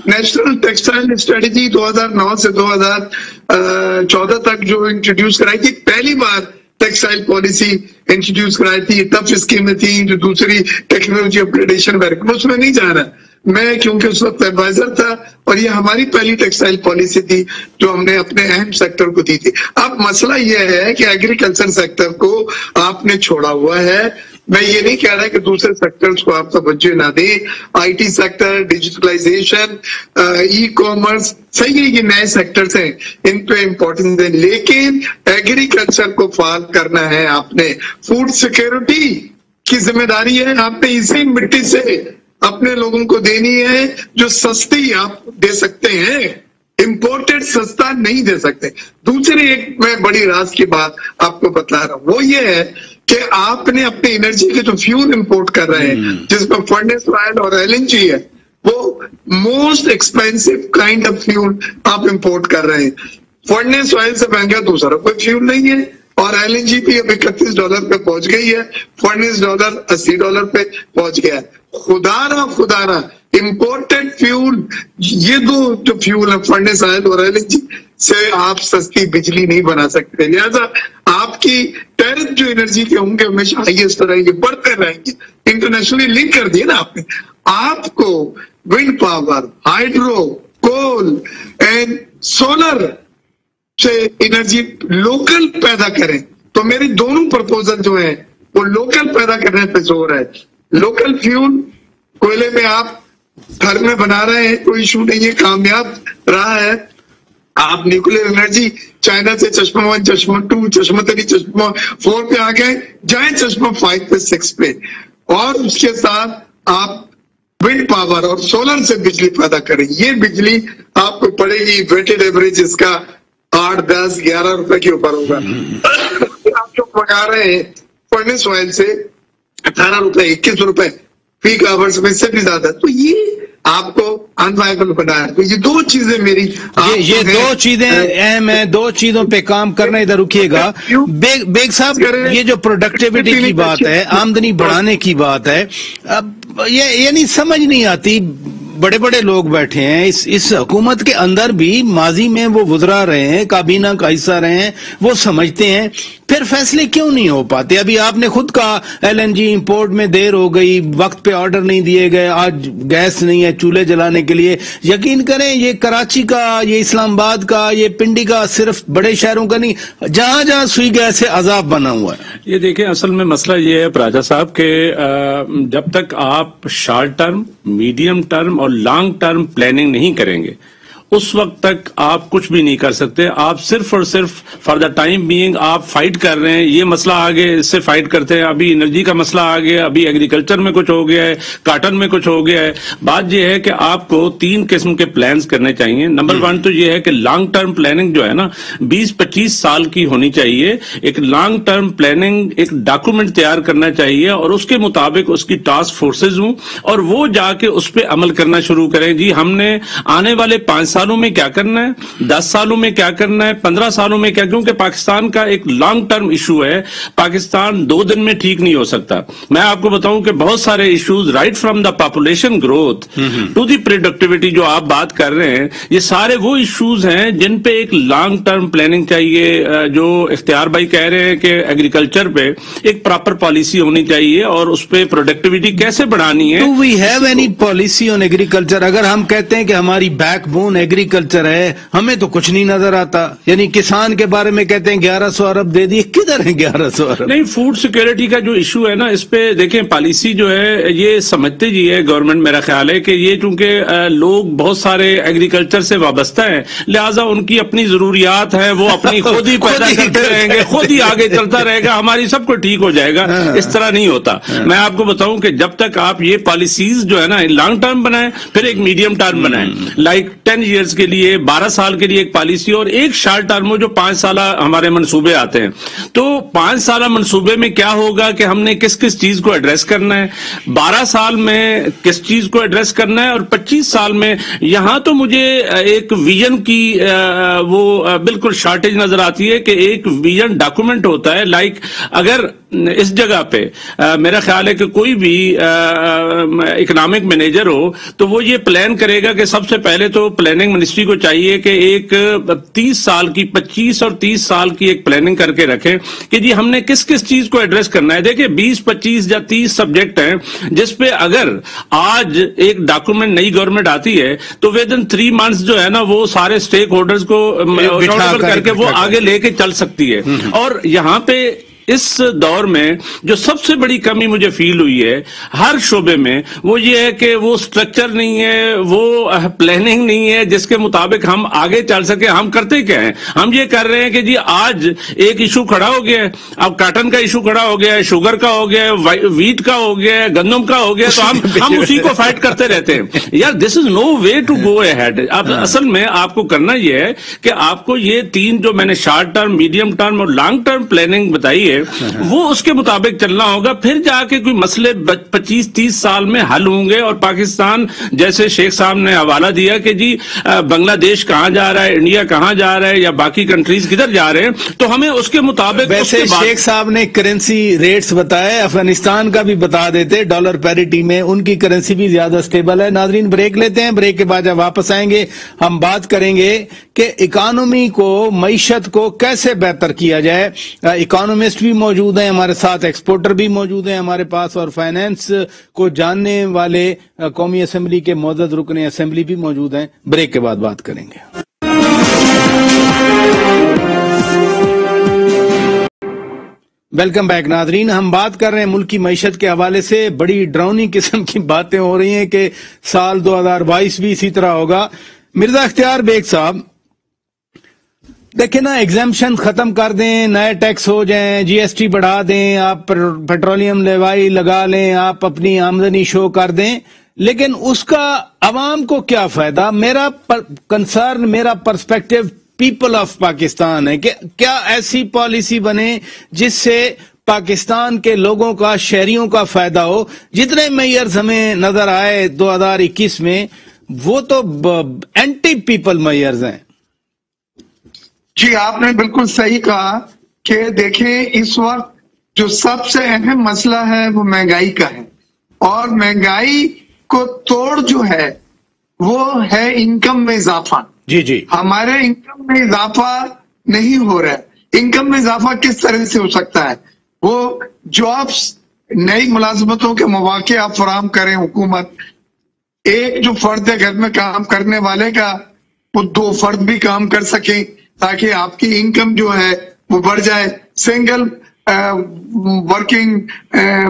نیشنل ٹیکسٹائل اسٹریٹجی 2009 سے 2014 تک جو انٹروڈیوس کرائی تھی, پہلی بار ٹیکسٹائل پالیسی انٹروڈیوس کرائی تھی. ٹف اسکیمیں تھیں, جو دوسری ٹیکنالوجی اپگریڈیشن اس میں نہیں جا رہا میں, کیونکہ اس وقت ایڈوائزر تھا, اور یہ ہماری پہلی ٹیکسٹائل پالیسی تھی جو ہم نے اپنے اہم سیکٹر کو دی تھی. اب مسئلہ یہ ہے کہ ایگریکلچر سیکٹر کو آپ نے چھوڑا ہوا ہے. میں یہ نہیں کہہ رہا کہ دوسرے سیکٹرز کو آپ توجہ نہ دیں. IT sector, digitalisation, e commerce, صحیح ہے یہ نئے سیکٹرز ہیں, ان پہ امپورٹنس دیں, لیکن ایگریکلچر کو فعال کرنا ہے آپ نے. فوڈ سیکیورٹی کی ذمہ داری ہے آپ نے اسی مٹی سے اپنے لوگوں کو دینی ہے, جو سستی آپ دے سکتے ہیں. امپورٹڈ سستا نہیں دے سکتے. دوسری ایک میں بڑی راز کی بات آپ کو بتا رہا ہوں, وہ یہ ہے کہ آپ نے اپنی انرجی کے جو فیول امپورٹ کر رہے ہیں, جس میں فرنس آئل اور LNG ہے, وہ most expensive kind of fuel آپ امپورٹ کر رہے ہیں. فرنس آئل سے مہنگا دوسرا کوئی فیول نہیں ہے, اور LNG بھی اب $31 پہ پہنچ گئی ہے, فرنس ڈالر $80 پہ پہنچ گیا ہے. خدا رہا امپورٹڈ فیول, یہ دو جو فیول ہے فرنس آئل اور LNG سے آپ سستی بجلی نہیں بنا سکتے. لہذا آپ کی ٹیرف جو انرجی کے ہوں گے ہمیشہ ہائیسٹ رہیں گے, بڑھتے رہیں گے. انٹرنیشنلی لنک کر دیا نا آپ نے. آپ کو wind power, hydro, coal and solar से एनर्जी लोकल पैदा करें। तो मेरी दोनों प्रपोजल जो है वो लोकल पैदा करने पे जोर है। लोकल फ्यूल कोयले में आप घर में बना रहे हैं, कोई इशू नहीं है, कामयाब रहा है। आप न्यूक्लियर एनर्जी चाइना से चश्मा 1, चश्मा 2, चश्मा 3, चश्मा 4 पे आ गए, जाए चश्मा 5 पे, 6 पे, और उसके साथ आप विंड पावर और सोलर से बिजली पैदा करें। ये बिजली आपको पड़ेगी वेटेड एवरेज इसका 8, 10, 11 रुपए के ऊपर होगा। आप जो मंगा रहे हैं फर्नेस ऑयल से 18 रुपए, 21 रुपए पीक आवर्स में से भी ज्यादा, तो ये आपको अनवायबल बना है। तो ये दो चीजें मेरी ये दो चीजें अहम है। दो चीजों पे काम करना, इधर रुकिएगा बेग साहब। ये जो प्रोडक्टिविटी की बात है, आमदनी बढ़ाने की बात है, अब ये नहीं समझ नहीं आती। बड़े बड़े लोग बैठे हैं इस हुकूमत के अंदर भी, माजी में वो गुजरा रहे हैं, काबीना का हिस्सा रहे हैं, वो समझते हैं, फिर फैसले क्यों नहीं हो पाते? अभी आपने खुद कहा LNG इंपोर्ट में देर हो गई, वक्त पे ऑर्डर नहीं दिए गए, आज गैस नहीं है चूल्हे जलाने के लिए। यकीन करें ये कराची का, ये इस्लामाबाद का, ये पिंडी का, सिर्फ बड़े शहरों का नहीं, जहां जहां सुई गैस से अजाब बना हुआ है। ये देखें, असल में मसला ये है राजा साहब के जब तक आप शॉर्ट टर्म, मीडियम टर्म और लॉन्ग टर्म प्लानिंग नहीं करेंगे, उस वक्त तक आप कुछ भी नहीं कर सकते। आप सिर्फ और सिर्फ फॉर द टाइम बीइंग आप फाइट कर रहे हैं, ये मसला आ गया इससे फाइट करते हैं, अभी एनर्जी का मसला आ गया, अभी एग्रीकल्चर में कुछ हो गया है, काटन में कुछ हो गया है। बात यह है कि आपको 3 किस्म के प्लान्स करने चाहिए। नंबर 1 तो ये है कि लॉन्ग टर्म प्लानिंग जो है ना 20-25 साल की होनी चाहिए। एक लॉन्ग टर्म प्लानिंग, एक डॉक्यूमेंट तैयार करना चाहिए और उसके मुताबिक उसकी टास्क फोर्सेज हों और वो जाके उस पर अमल करना शुरू करें। जी हमने आने वाले 5 सालों में क्या करना है, 10 सालों में क्या करना है, 15 सालों में क्या, क्योंकि पाकिस्तान का एक लॉन्ग टर्म इशू है। पाकिस्तान 2 दिन में ठीक नहीं हो सकता। मैं आपको बताऊं कि बहुत सारे issues right from the population growth to the productivity जो आप बात कर रहे हैं, ये सारे वो इश्यूज हैं जिन पे एक लॉन्ग टर्म प्लानिंग चाहिए। जो इख्तियार भाई कह रहे हैं कि एग्रीकल्चर पे एक प्रॉपर पॉलिसी होनी चाहिए और उस पे प्रोडक्टिविटी कैसे बढ़ानी है। Do we have any policy on agriculture? अगर हम कहते हैं कि हमारी बैकबोन एग्रीकल्चर है, हमें तो कुछ नहीं नजर आता। यानी किसान के बारे में कहते हैं 1100 अरब दे दिए, किधर है 1100 अरब? नहीं, फूड सिक्योरिटी का जो इशू है ना, इस पे देखें पॉलिसी जो है ये समझते जी है गवर्नमेंट। मेरा ख्याल है कि ये चूंकि लोग बहुत सारे एग्रीकल्चर से वाबस्ता है, लिहाजा उनकी अपनी जरूरियात है, वो अपनी खुद ही पैदा करते रहेंगे, खुद ही आगे चलता रहेगा, हमारी सबको ठीक हो जाएगा। इस तरह नहीं होता। मैं आपको बताऊं कि जब तक आप ये पॉलिसीज जो है ना लॉन्ग टर्म बनाएं, फिर एक मीडियम टर्म बनाएं, लाइक 10 ईयर्स के लिए, 12 साल के लिए एक पॉलिसी, और एक शॉर्ट टर्म हो जो 5 साल हमारे मंसूबे आते हैं। तो 5 साल मंसूबे में क्या होगा कि हमने किस किस चीज को एड्रेस करना है, 12 साल में किस चीज को एड्रेस करना है, और 25 साल में। यहां तो मुझे एक विजन की वो बिल्कुल शॉर्टेज नजर आती है कि एक विजन डॉक्यूमेंट होता है। लाइक अगर इस जगह पे मेरा ख्याल है कि कोई भी इकोनॉमिक मैनेजर हो तो वो ये प्लान करेगा कि सबसे पहले तो प्लानिंग मिनिस्ट्री को चाहिए कि एक 30 साल की, 25 और 30 साल की एक प्लानिंग करके रखें कि जी हमने किस किस चीज को एड्रेस करना है। देखिए 20, 25 या 30 सब्जेक्ट हैं जिसपे अगर आज एक डॉक्यूमेंट नई गवर्नमेंट आती है तो विद इन 3 मंथ्स जो है ना वो सारे स्टेक होल्डर्स को करके वो आगे लेके चल सकती है। और यहाँ पे इस दौर में जो सबसे बड़ी कमी मुझे फील हुई है हर शोबे में, वो ये है कि वो स्ट्रक्चर नहीं है, वो प्लानिंग नहीं है जिसके मुताबिक हम आगे चल सके। हम करते क्या हैं, हम ये कर रहे हैं कि जी आज एक इशू खड़ा हो गया है, अब काटन का इशू खड़ा हो गया है, शुगर का हो गया है, वीट का हो गया है, गंदम का हो गया, तो हम उसी को फाइट करते रहते हैं। यार this is no way to go ahead. अब असल में आपको करना यह है कि आपको ये 3 जो मैंने शॉर्ट टर्म, मीडियम टर्म और लॉन्ग टर्म प्लानिंग बताई है वो उसके मुताबिक चलना होगा, फिर जाके कोई मसले 25-30 साल में हल होंगे। और पाकिस्तान जैसे शेख साहब ने हवाला दिया कि जी बांग्लादेश कहां जा रहा है, इंडिया कहां जा रहा है, या बाकी कंट्रीज किधर जा रहे हैं, तो हमें उसके मुताबिक। वैसे शेख साहब ने करेंसी रेट्स बताए, अफगानिस्तान का भी बता देते, डॉलर पैरिटी में उनकी करेंसी भी ज्यादा स्टेबल है। नाजरीन ब्रेक लेते हैं, ब्रेक के बाद जब वापस आएंगे हम बात करेंगे कि इकोनॉमी को, मईशत को कैसे बेहतर किया जाए। इकोनॉमिस्ट भी मौजूद हैं हमारे साथ, एक्सपोर्टर भी मौजूद हैं हमारे पास, और फाइनेंस को जानने वाले कौमी असेंबली के मौजूद रुकने असेंबली भी मौजूद हैं। ब्रेक के बाद बात करेंगे। वेलकम बैक नादरीन, हम बात कर रहे हैं मुल्क की मईशत के हवाले से। बड़ी डरावनी किस्म की बातें हो रही हैं कि साल 2022 भी इसी तरह होगा। मिर्जा इख्तियार बेग साहब, देखें ना, एग्जाम्पशन खत्म कर दें, नए टैक्स हो जाएं, जीएसटी बढ़ा दें, आप पेट्रोलियम लेवाई लगा लें, आप अपनी आमदनी शो कर दें, लेकिन उसका अवाम को क्या फायदा? मेरा कंसर्न, मेरा पर्सपेक्टिव पीपल ऑफ पाकिस्तान है कि क्या ऐसी पॉलिसी बने जिससे पाकिस्तान के लोगों का, शहरियों का फायदा हो। जितने मेयर्स हमें नजर आए 2021 में, वो तो एंटी पीपल मेयर्स हैं। जी, आपने बिल्कुल सही कहा कि देखें, इस वक्त जो सबसे अहम मसला है वो महंगाई का है, और महंगाई को तोड़ जो है वो है इनकम में इजाफा। जी जी, हमारे इनकम में इजाफा नहीं हो रहा है। इनकम में इजाफा किस तरह से हो सकता है? वो जॉब्स, नई मुलाजमतों के मौके आप फराहम करें हुकूमत। एक जो फर्द है घर में काम करने वाले का, वो 2 फर्द भी काम कर सके ताकि आपकी इनकम जो है वो बढ़ जाए। सिंगल वर्किंग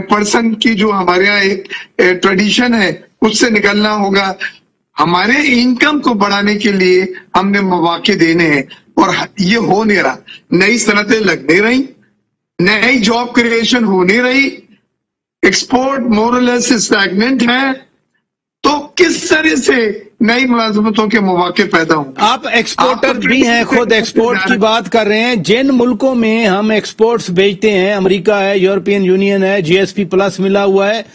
पर्सन की जो हमारे यहाँ एक ट्रेडिशन है, उससे निकलना होगा। हमारे इनकम को बढ़ाने के लिए हमने मौके देने हैं, और ये हो नहीं रहा। नई सनतें लग नहीं रही, नई जॉब क्रिएशन हो नहीं रही, एक्सपोर्ट मोरलेस स्टैग्नेंट है। तो किस तरह से नई मुलाजमतों के मौके पैदा हों? आप एक्सपोर्टर भी हैं, खुद एक्सपोर्ट की बात कर रहे हैं। जिन मुल्कों में हम एक्सपोर्ट्स बेचते हैं, अमेरिका है, यूरोपियन यूनियन है, जीएसपी प्लस मिला हुआ है,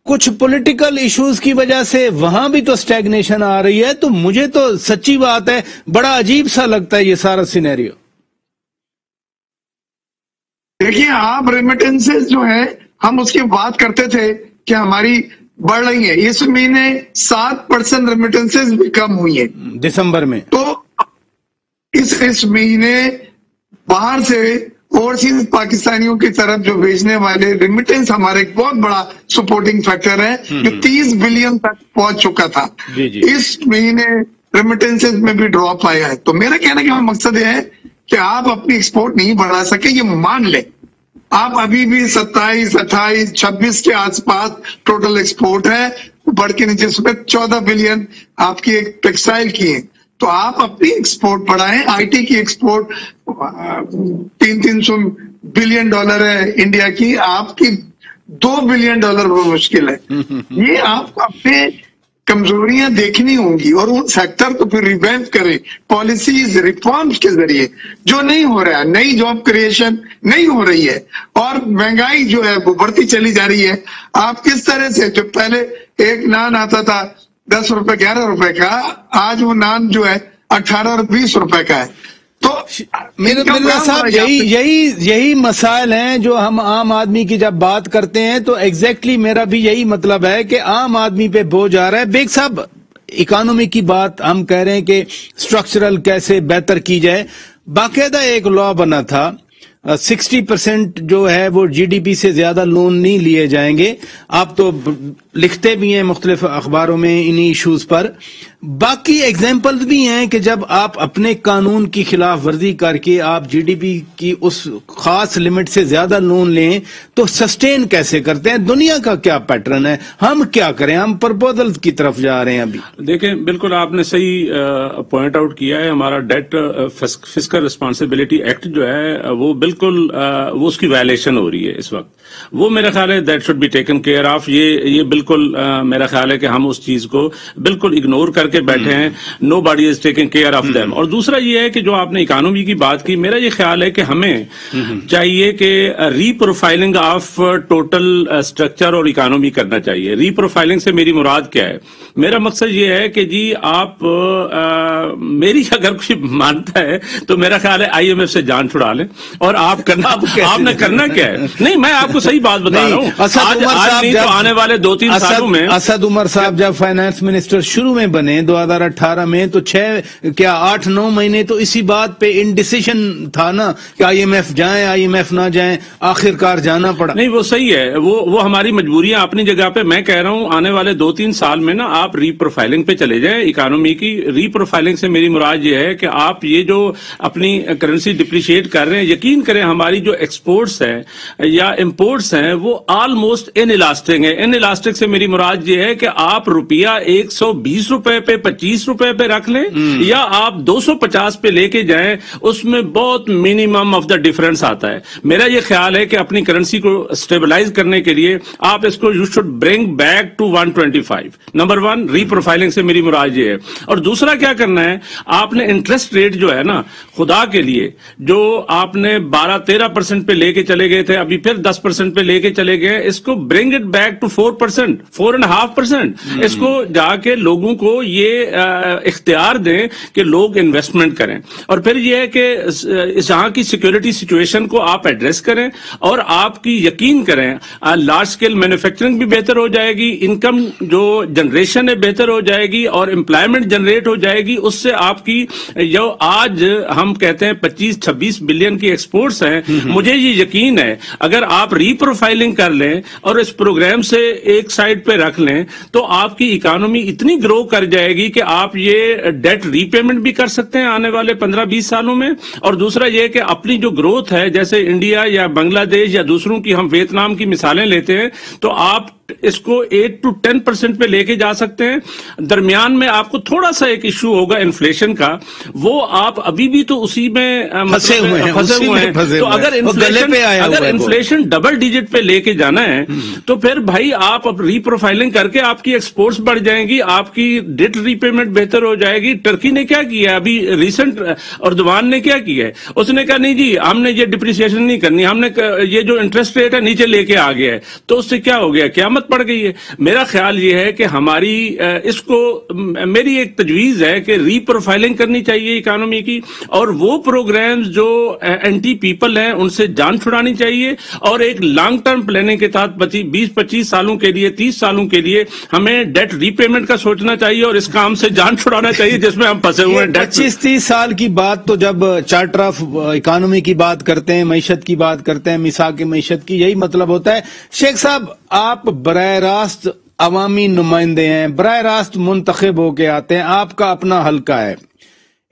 कुछ पॉलिटिकल इश्यूज की वजह से वहां भी तो स्टैग्नेशन आ रही है। तो मुझे तो सच्ची बात है, बड़ा अजीब सा लगता है ये सारा सिनेरियो। देखिए, आप रेमिटेंसेस जो है, हम उसकी बात करते थे कि हमारी बढ़ रही है। इस महीने 7% रेमिटेंसेस भी कम हुई है दिसंबर में। तो इस महीने बाहर से ओवरसीज पाकिस्तानियों की तरफ जो भेजने वाले रेमिटेंस हमारे एक बहुत बड़ा सपोर्टिंग फैक्टर है, जो 30 बिलियन तक पहुंच चुका था। जी जी। इस महीने रेमिटेंसेस में भी ड्रॉप आया है। तो मेरा कहने का मकसद है कि आप अपनी एक्सपोर्ट नहीं बढ़ा सके, ये मान ले। आप अभी भी 27, 28, 26 के आसपास टोटल एक्सपोर्ट है, बढ़ के नीचे सुबह 14 बिलियन आपकी एक टेक्सटाइल की है। तो आप अपनी एक्सपोर्ट बढ़ाएं। आईटी की एक्सपोर्ट 300 बिलियन डॉलर है इंडिया की, आपकी $2 बिलियन बहुत मुश्किल है। ये आपको अपने कमजोरियां देखनी होंगी, और उन सेक्टर को फिर रिवैम्प करें पॉलिसीज रिफॉर्म्स के जरिए। जो नहीं हो रहा है, नई जॉब क्रिएशन नहीं हो रही है, और महंगाई जो है वो बढ़ती चली जा रही है। आप किस तरह से, जो पहले एक नान आता था 10 रुपए 11 रुपए का, आज वो नान जो है 18 और 20 रुपए का है। तो मिर्जा साहब, यही मसाइल हैं जो हम आम आदमी की जब बात करते हैं तो एग्जैक्टली मेरा भी यही मतलब है कि आम आदमी पे बोझ आ रहा है। बेग साहब, इकोनॉमी की बात हम कह रहे हैं कि स्ट्रक्चरल कैसे बेहतर की जाए। बाकायदा एक लॉ बना था, 60% जो है वो जीडीपी से ज्यादा लोन नहीं लिए जाएंगे। आप तो लिखते भी हैं मुख्तलिफ अखबारों में इन्हीं इश्यूज पर। बाकी एग्जाम्पल्स भी हैं कि जब आप अपने कानून की खिलाफ वर्जी करके आप जीडीपी की उस खास लिमिट से ज्यादा लोन लें तो सस्टेन कैसे करते हैं? दुनिया का क्या पैटर्न है? हम क्या करें? हम प्रपोजल की तरफ जा रहे हैं अभी। देखें, बिल्कुल आपने सही पॉइंट आउट किया है। हमारा डेट फिस्कल रिस्पॉन्सिबिलिटी एक्ट जो है वो बिल्कुल वो उसकी वायलेशन हो रही है इस वक्त। वो मेरा ख्याल है that should be taken care of. ये बिल्कुल मेरा ख्याल है कि हम उस चीज को बिल्कुल इग्नोर करके बैठे हैं। Nobody is taking care of them. और दूसरा ये है कि जो आपने इकोनॉमी की बात की, मेरा ये ख्याल है कि हमें चाहिए कि रीप्रोफाइलिंग ऑफ टोटल स्ट्रक्चर और इकोनॉमी करना चाहिए। रीप्रोफाइलिंग से मेरी मुराद क्या है? मेरा मकसद ये है कि जी आप मेरी अगर कुछ मानता है तो मेरा ख्याल है IMF से जान छुड़ा लें। और आपने करना क्या है? नहीं, मैं आपको सही बात बता रहा हूँ। आज नहीं तो आने वाले 2-3 3 सालों में اسد عمر صاحب جب فائنانس منسٹر شروع میں بنے 2018 میں تو 8-9 مہینے تو اسی بات پہ انڈیسیشن تھا نا کہ آئی ایم ایف جائیں آئی ایم ایف نہ جائیں، آخر کار جانا پڑا. نہیں وہ صحیح ہے، وہ ہماری مجبوریاں اپنی جگہ پہ. میں کہہ رہا ہوں آنے والے 2-3 سال میں نا آپ ری پروفائلنگ پہ چلے جائیں. اکانومی کی ری پروفائلنگ سے میری مراد یہ ہے کہ آپ یہ جو اپنی کرنسی ڈپریشیٹ کر رہے ہیں، یقین کریں ہماری جو ایکسپورٹس ہیں یا امپورٹس ہیں وہ آلموسٹ ان الاسٹک ہیں. ان الاسٹک سے میری مراد یہ ہے کہ آپ روپیہ 120 روپے پہ 25 روپے پہ رکھ لیں یا آپ 250 پہ لے کے جائیں، اس میں بہت منیمم آف دا ڈفرنس آتا ہے. میرا یہ خیال ہے کہ اپنی کرنسی کو اسٹیبلائز کرنے کے لیے آپ اس کو you should bring back to 125. Number 1 reprofiling سے میری مراد یہ ہے. اور دوسرا کیا کرنا ہے، آپ نے انٹرسٹ ریٹ جو ہے نا خدا کے لیے جو آپ نے 12-13% پہ لے کے چلے گئے تھے، ابھی پھر 10% پہ لے کے چلے گئے، اس کو برنگ اٹ بیک ٹو 4%, 4.5%. اس کو جا کے لوگوں کو یہ اختیار دیں کہ لوگ انویسٹمنٹ کریں. اور پھر یہ ہے کہ جہاں کی سیکورٹی سچویشن کو آپ ایڈریس کریں اور آپ کی یقین کریں لارج اسکیل مینوفیکچرنگ بھی بہتر ہو جائے گی، انکم جو جنریشن ہے بہتر ہو جائے گی اور امپلائمنٹ جنریٹ ہو جائے گی. اس سے آپ کی جو آج ہم کہتے ہیں 25-26 بلین کی ایکسپورٹس ہیں، مجھے یہ یقین ہے اگر آپ ری پروفائلنگ کر لیں اور اس پروگرام سے ایک سائڈ پہ رکھ لیں تو آپ کی اکانومی اتنی گرو کر جائے گی کہ آپ یہ ڈیٹ ری پیمنٹ بھی کر سکتے ہیں آنے والے 15-20 سالوں میں. اور دوسرا یہ کہ اپنی جو گروتھ ہے جیسے انڈیا یا بنگلہ دیش یا دوسروں کی ہم ویتنام کی مثالیں لیتے ہیں تو آپ اس کو 8-10% پہ لے کے جا سکتے ہیں. درمیان میں آپ کو تھوڑا سا ایک ایشو ہوگا انفلیشن کا، وہ آپ ابھی بھی تو اسی میں پھنسے ہوئے ہیں. تو اگر انفلیشن ڈبل ڈیجٹ پہ لے کے جانا ہے تو پھر بھائی آپ اب ری پروفائلنگ کر کے آپ کی ایکسپورٹس بڑھ جائیں گی، آپ کی ڈیٹ ری پیمنٹ بہتر ہو جائے گی. ٹرکی نے کیا کیا ہے ابھی ریسنٹ، اردوان نے کیا کیا ہے، اس نے کہا نہیں جی ہم نے یہ ڈپریسیشن نہیں کرنی، ہم نے یہ جو انٹرسٹ ریٹ ہے نیچے لے کے آ گیا ہے. تو اس سے کیا ہو گیا، قیامت پڑ گئی ہے. میرا خیال یہ ہے کہ ہماری اس کو میری ایک تجویز ہے کہ ری پروفائلنگ کرنی چاہیے اکانومی کی، اور وہ پروگرامز جو اینٹی پیپل ہیں ان سے جان چھڑانی چاہیے، اور ایک لانگ ٹرم پلاننگ کے تحت 20-25 سالوں کے لیے 30 سالوں کے لیے ہمیں ڈیٹ ری پیمنٹ کا سوچنا چاہیے اور اس کام سے جان چھڑانا چاہیے جس میں ہم پھنسے ہوئے ہیں. 25-30 سال کی بات تو جب چارٹر آف اکانومی کی بات کرتے ہیں، معیشت کی بات کرتے ہیں، میثاق معیشت کی، یہی مطلب ہوتا ہے. شیخ صاحب آپ براہ راست عوامی نمائندے ہیں، براہ راست منتخب ہو کے آتے ہیں، آپ کا اپنا حلقہ ہے.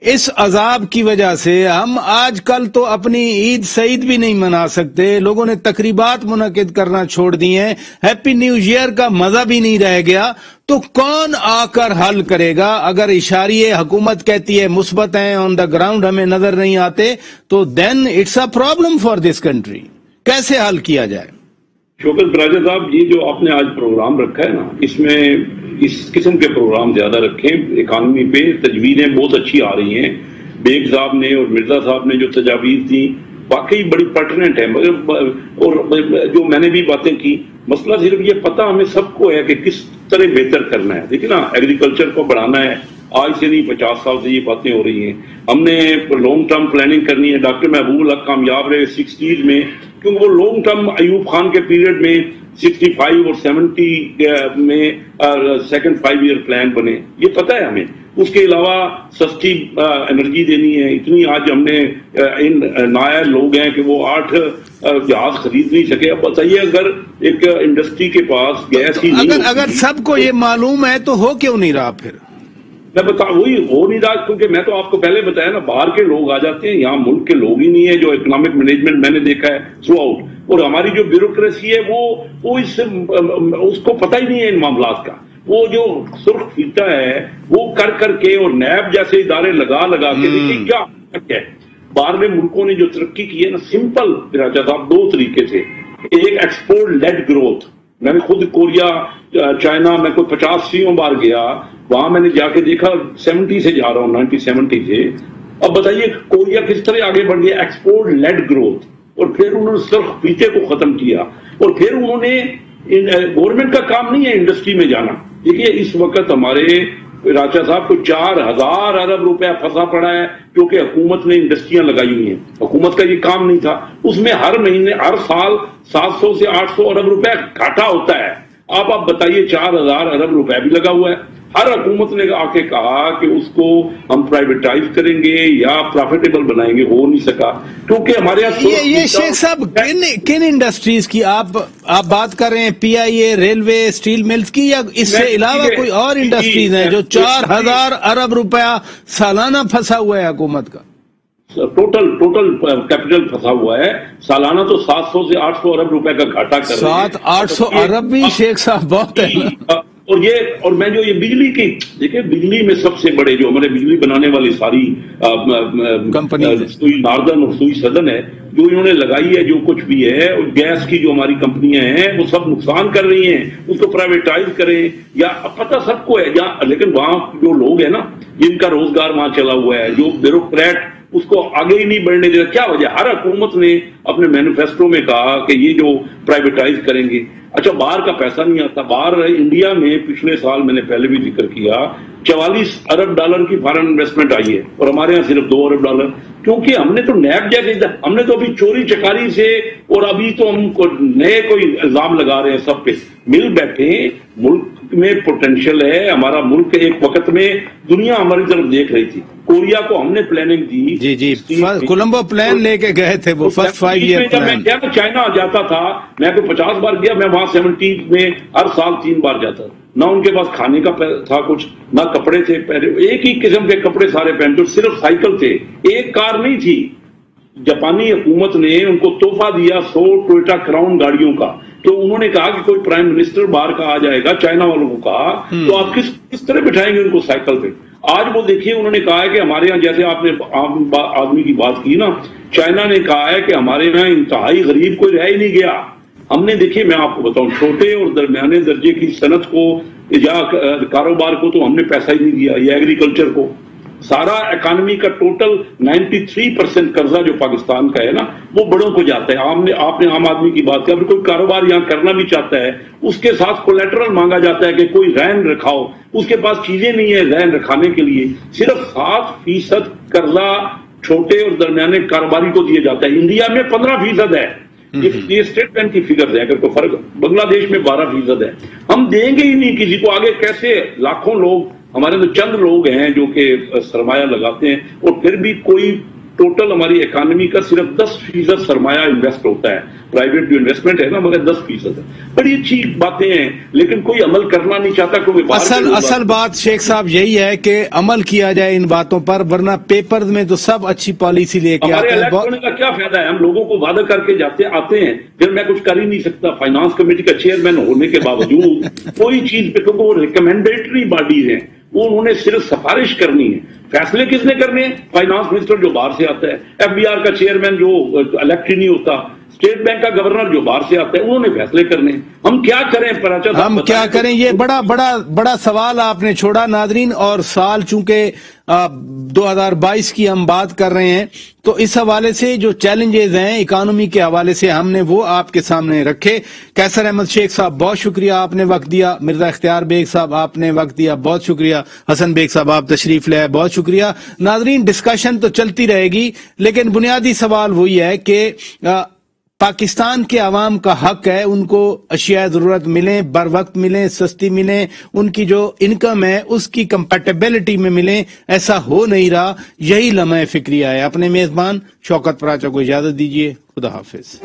اس عذاب کی وجہ سے ہم آج کل تو اپنی عید سعید بھی نہیں منا سکتے، لوگوں نے تقریبات منعقد کرنا چھوڑ دی ہیں، ہیپی نیو ایئر کا مزہ بھی نہیں رہ گیا. تو کون آ کر حل کرے گا؟ اگر اشاریے حکومت کہتی ہے مثبت ہیں، آن دا گراؤنڈ ہمیں نظر نہیں آتے، تو then it's a problem for this country. کیسے حل کیا جائے؟ شوکت راجہ صاحب، یہ جو آپ نے آج پروگرام رکھا ہے نا، اس میں اس قسم کے پروگرام زیادہ رکھیں. اکانومی پہ تجویزیں بہت اچھی آ رہی ہیں. بیگ صاحب نے اور مرزا صاحب نے جو تجاویز دی واقعی بڑی پرٹننٹ ہے. اور جو میں نے بھی باتیں کی، مسئلہ صرف یہ پتہ ہمیں سب کو ہے کہ کس طرح بہتر کرنا ہے. دیکھیں نا، ایگریکلچر کو بڑھانا ہے، آج سے نہیں 50 سال سے یہ باتیں ہو رہی ہیں. ہم نے لانگ ٹرم پلاننگ کرنی ہے. ڈاکٹر محبوب الحق کامیاب رہے 60s میں، کیونکہ وہ لانگ ٹرم ایوب خان کے پیریڈ میں 65 اور 70 میں سیکنڈ 5 ایئر پلان بنے. یہ پتہ ہے ہمیں. اس کے علاوہ سستی انرجی دینی ہے. اتنی آج ہم نے ان نااہل لوگ ہیں کہ وہ 8 جہاز خرید نہیں سکے. اب بتائیے اگر ایک انڈسٹری کے پاس گیس ہی نہیں، اگر سب کو یہ معلوم ہے تو ہو کیوں نہیں رہا پھر؟ میں وہی ہو نہیں رہا، کیونکہ میں تو آپ کو پہلے بتایا نا، باہر کے لوگ آ جاتے ہیں، یہاں ملک کے لوگ ہی نہیں ہیں. جو اکنامک مینجمنٹ میں نے دیکھا ہے تھرو آؤٹ، اور ہماری جو بیوروکریسی ہے وہ اس کو پتہ ہی نہیں ہے ان معاملات کا. وہ جو سرخ فیتا ہے وہ کر کے، اور نیب جیسے ادارے لگا کے دیکھیں کیا ہے. باہر میں ملکوں نے جو ترقی کی ہے نا، سمپل راجہ صاحب 2 طریقے سے. ایک ایکسپورٹ لیڈ گروتھ. میں نے خود کوریا، چائنا میں کوئی 50 بار گیا، وہاں میں نے جا کے دیکھا 70 سے جا رہا ہوں، 1970 سے. اب بتائیے کوریا کس طرح آگے بڑھ گیا، ایکسپورٹ لیڈ گروتھ. اور پھر انہوں نے سرخ فیتے کو ختم کیا، اور پھر انہوں نے گورنمنٹ کا کام نہیں ہے انڈسٹری میں جانا. دیکھیے اس وقت ہمارے راجہ صاحب کو 4000 ارب روپیہ پھنسا پڑا ہے، کیونکہ حکومت نے انڈسٹریاں لگائی ہوئی ہیں. حکومت کا یہ کام نہیں تھا. اس میں ہر مہینے ہر سال 700 سے 800 ارب روپیہ گھاٹا ہوتا ہے. आप बताइए 4,000 अरब रुपए भी लगा हुआ है। हर हुकूमत ने आके कहा कि उसको हम प्राइवेटाइज करेंगे या प्रॉफिटेबल बनाएंगे, हो नहीं सका क्योंकि हमारे यहाँ ये शेख साहब किन इंडस्ट्रीज की आप बात कर रहे हैं? PIA, रेलवे, स्टील मिल्स की, या इससे अलावा कोई और इंडस्ट्रीज हैं जो 4,000 अरब रुपया सालाना फंसा हुआ है हुकूमत का? टोटल कैपिटल फंसा हुआ है, सालाना तो 700 से 800 अरब रुपए का घाटा कर रहे हैं। 700-800 अरब भी शेख साहब बहुत है। और मैं जो ये बिजली की, देखिए बिजली में सबसे बड़े जो हमारे बिजली बनाने वाली सारी कंपनी सुई नार्दन और सुई सदन है, जो इन्होंने लगाई है जो कुछ भी है, और गैस की जो हमारी कंपनियां हैं वो सब नुकसान कर रही हैं, उसको प्राइवेटाइज करें या पता सबको है या, लेकिन वहां जो लोग हैं ना जिनका रोजगार वहां चला हुआ है, जो ब्यूरोक्रेट उसको आगे ही नहीं बढ़ने दे रहा। क्या वजह? हर हुकूमत ने अपने मैनिफेस्टो में कहा कि ये जो प्राइवेटाइज करेंगे। अच्छा, बाहर का पैसा नहीं आता। बाहर इंडिया में पिछले साल मैंने पहले भी जिक्र किया 44 अरब डॉलर की फॉरेन इन्वेस्टमेंट आई है और हमारे यहाँ सिर्फ 2 अरब डॉलर, क्योंकि हमने तो नैब जैसे हमने तो अभी चोरी चकारी से, और अभी तो हम नए कोई इल्जाम लगा रहे हैं सब पे। मिल बैठे, मुल्क में पोटेंशियल है, हमारा मुल्क एक वक्त में दुनिया हमारी तरफ देख रही थी। कोरिया को हमने प्लानिंग दी, जी कोलंबो प्लान लेके गए थे वो फर्स्ट 5 ईयर प्लान। मैं क्या चाइना जाता था, मैं तो 50 बार गया, मैं वहां 70 में हर साल 3 बार जाता। ना उनके पास खाने का था कुछ, ना कपड़े थे पहले, एक ही किस्म के कपड़े सारे पहनते, सिर्फ साइकिल थे, एक कार नहीं थी। जापानी हुकूमत ने उनको तोहफा दिया 100 टोयोटा क्राउन गाड़ियों का। तो उन्होंने कहा कि कोई प्राइम मिनिस्टर बाहर का आ जाएगा, चाइना वालों को कहा, तो आप किस तरह बिठाएंगे उनको साइकिल पे? आज वो देखिए, उन्होंने कहा है कि हमारे यहाँ, जैसे आपने आम आदमी की बात की ना, चाइना ने कहा है कि हमारे यहाँ इंतहाई गरीब कोई रह ही नहीं गया। हमने देखिए, मैं आपको बताऊं, छोटे और दरमियाने दर्जे की सनत को या कारोबार को तो हमने पैसा ही नहीं दिया, या एग्रीकल्चर को। सारा इकोनॉमी का टोटल 93% कर्जा जो पाकिस्तान का है ना, वो बड़ों को जाता है। आपने आम आदमी की बात की, अगर कोई कारोबार यहाँ करना भी चाहता है, उसके साथ कोलेटरल मांगा जाता है कि कोई रहन रखाओ, उसके पास चीजें नहीं है रहन रखाने के लिए। सिर्फ 7% कर्जा छोटे और दरमियाने कारोबारी को दिया जाता है। इंडिया में 15% है, ये स्टेट बैंक की फिगर है, अगर कोई फर्क। बांग्लादेश में 12% है। हम देंगे ही नहीं किसी को आगे, कैसे? लाखों लोग, हमारे तो चंद लोग हैं जो कि सरमाया लगाते हैं, और फिर भी कोई टोटल हमारी इकोनॉमी का सिर्फ 10% सरमाया इन्वेस्ट होता है। प्राइवेट जो इन्वेस्टमेंट है ना, मगर 10% है। बड़ी अच्छी बातें हैं, लेकिन कोई अमल करना नहीं चाहता, क्योंकि असल बात शेख साहब यही है कि अमल किया जाए इन बातों पर, वरना पेपर में तो सब अच्छी पॉलिसी लेके आते हैं। होने का क्या फायदा है? हम लोगों को वादा करके आते हैं, फिर मैं कुछ कर ही नहीं सकता। फाइनेंस कमेटी का चेयरमैन होने के बावजूद कोई चीज पे, क्योंकि वो रिकमेंडेटरी बॉडी है, वो उन्होंने सिर्फ सिफारिश करनी है। फैसले किसने करने हैं? फाइनेंस मिनिस्टर जो बाहर से आता है, FBR का चेयरमैन जो इलेक्ट ही नहीं होता, स्टेट बैंक का गवर्नर जो बाहर से आता है, उन्होंने फैसले करने। हम क्या करें? हम क्या करें? ये बड़ा सवाल आपने छोड़ा नादरीन। और साल चूंकि 2022 की हम बात कर रहे हैं, तो इस हवाले से जो चैलेंजेस हैं इकोनॉमी के हवाले से, हमने वो आपके सामने रखे। कैसर अहमद शेख साहब, बहुत शुक्रिया, आपने वक्त दिया। मिर्जा इख्तियार बेग साहब, आपने वक्त दिया, बहुत शुक्रिया। हसन बेग साहब, आप तशरीफ ले आए, बहुत शुक्रिया। नादरीन, डिस्कशन तो चलती रहेगी, लेकिन बुनियादी सवाल वही है कि पाकिस्तान के अवाम का हक है उनको अशिया जरूरत मिले, बर वक्त मिले, सस्ती मिले, उनकी जो इनकम है उसकी कंपैटिबिलिटी में मिले। ऐसा हो नहीं रहा, यही लम्हा फिक्रिया है। अपने मेजबान शौकत पराचा को इजाजत दीजिए। खुदा हाफिज।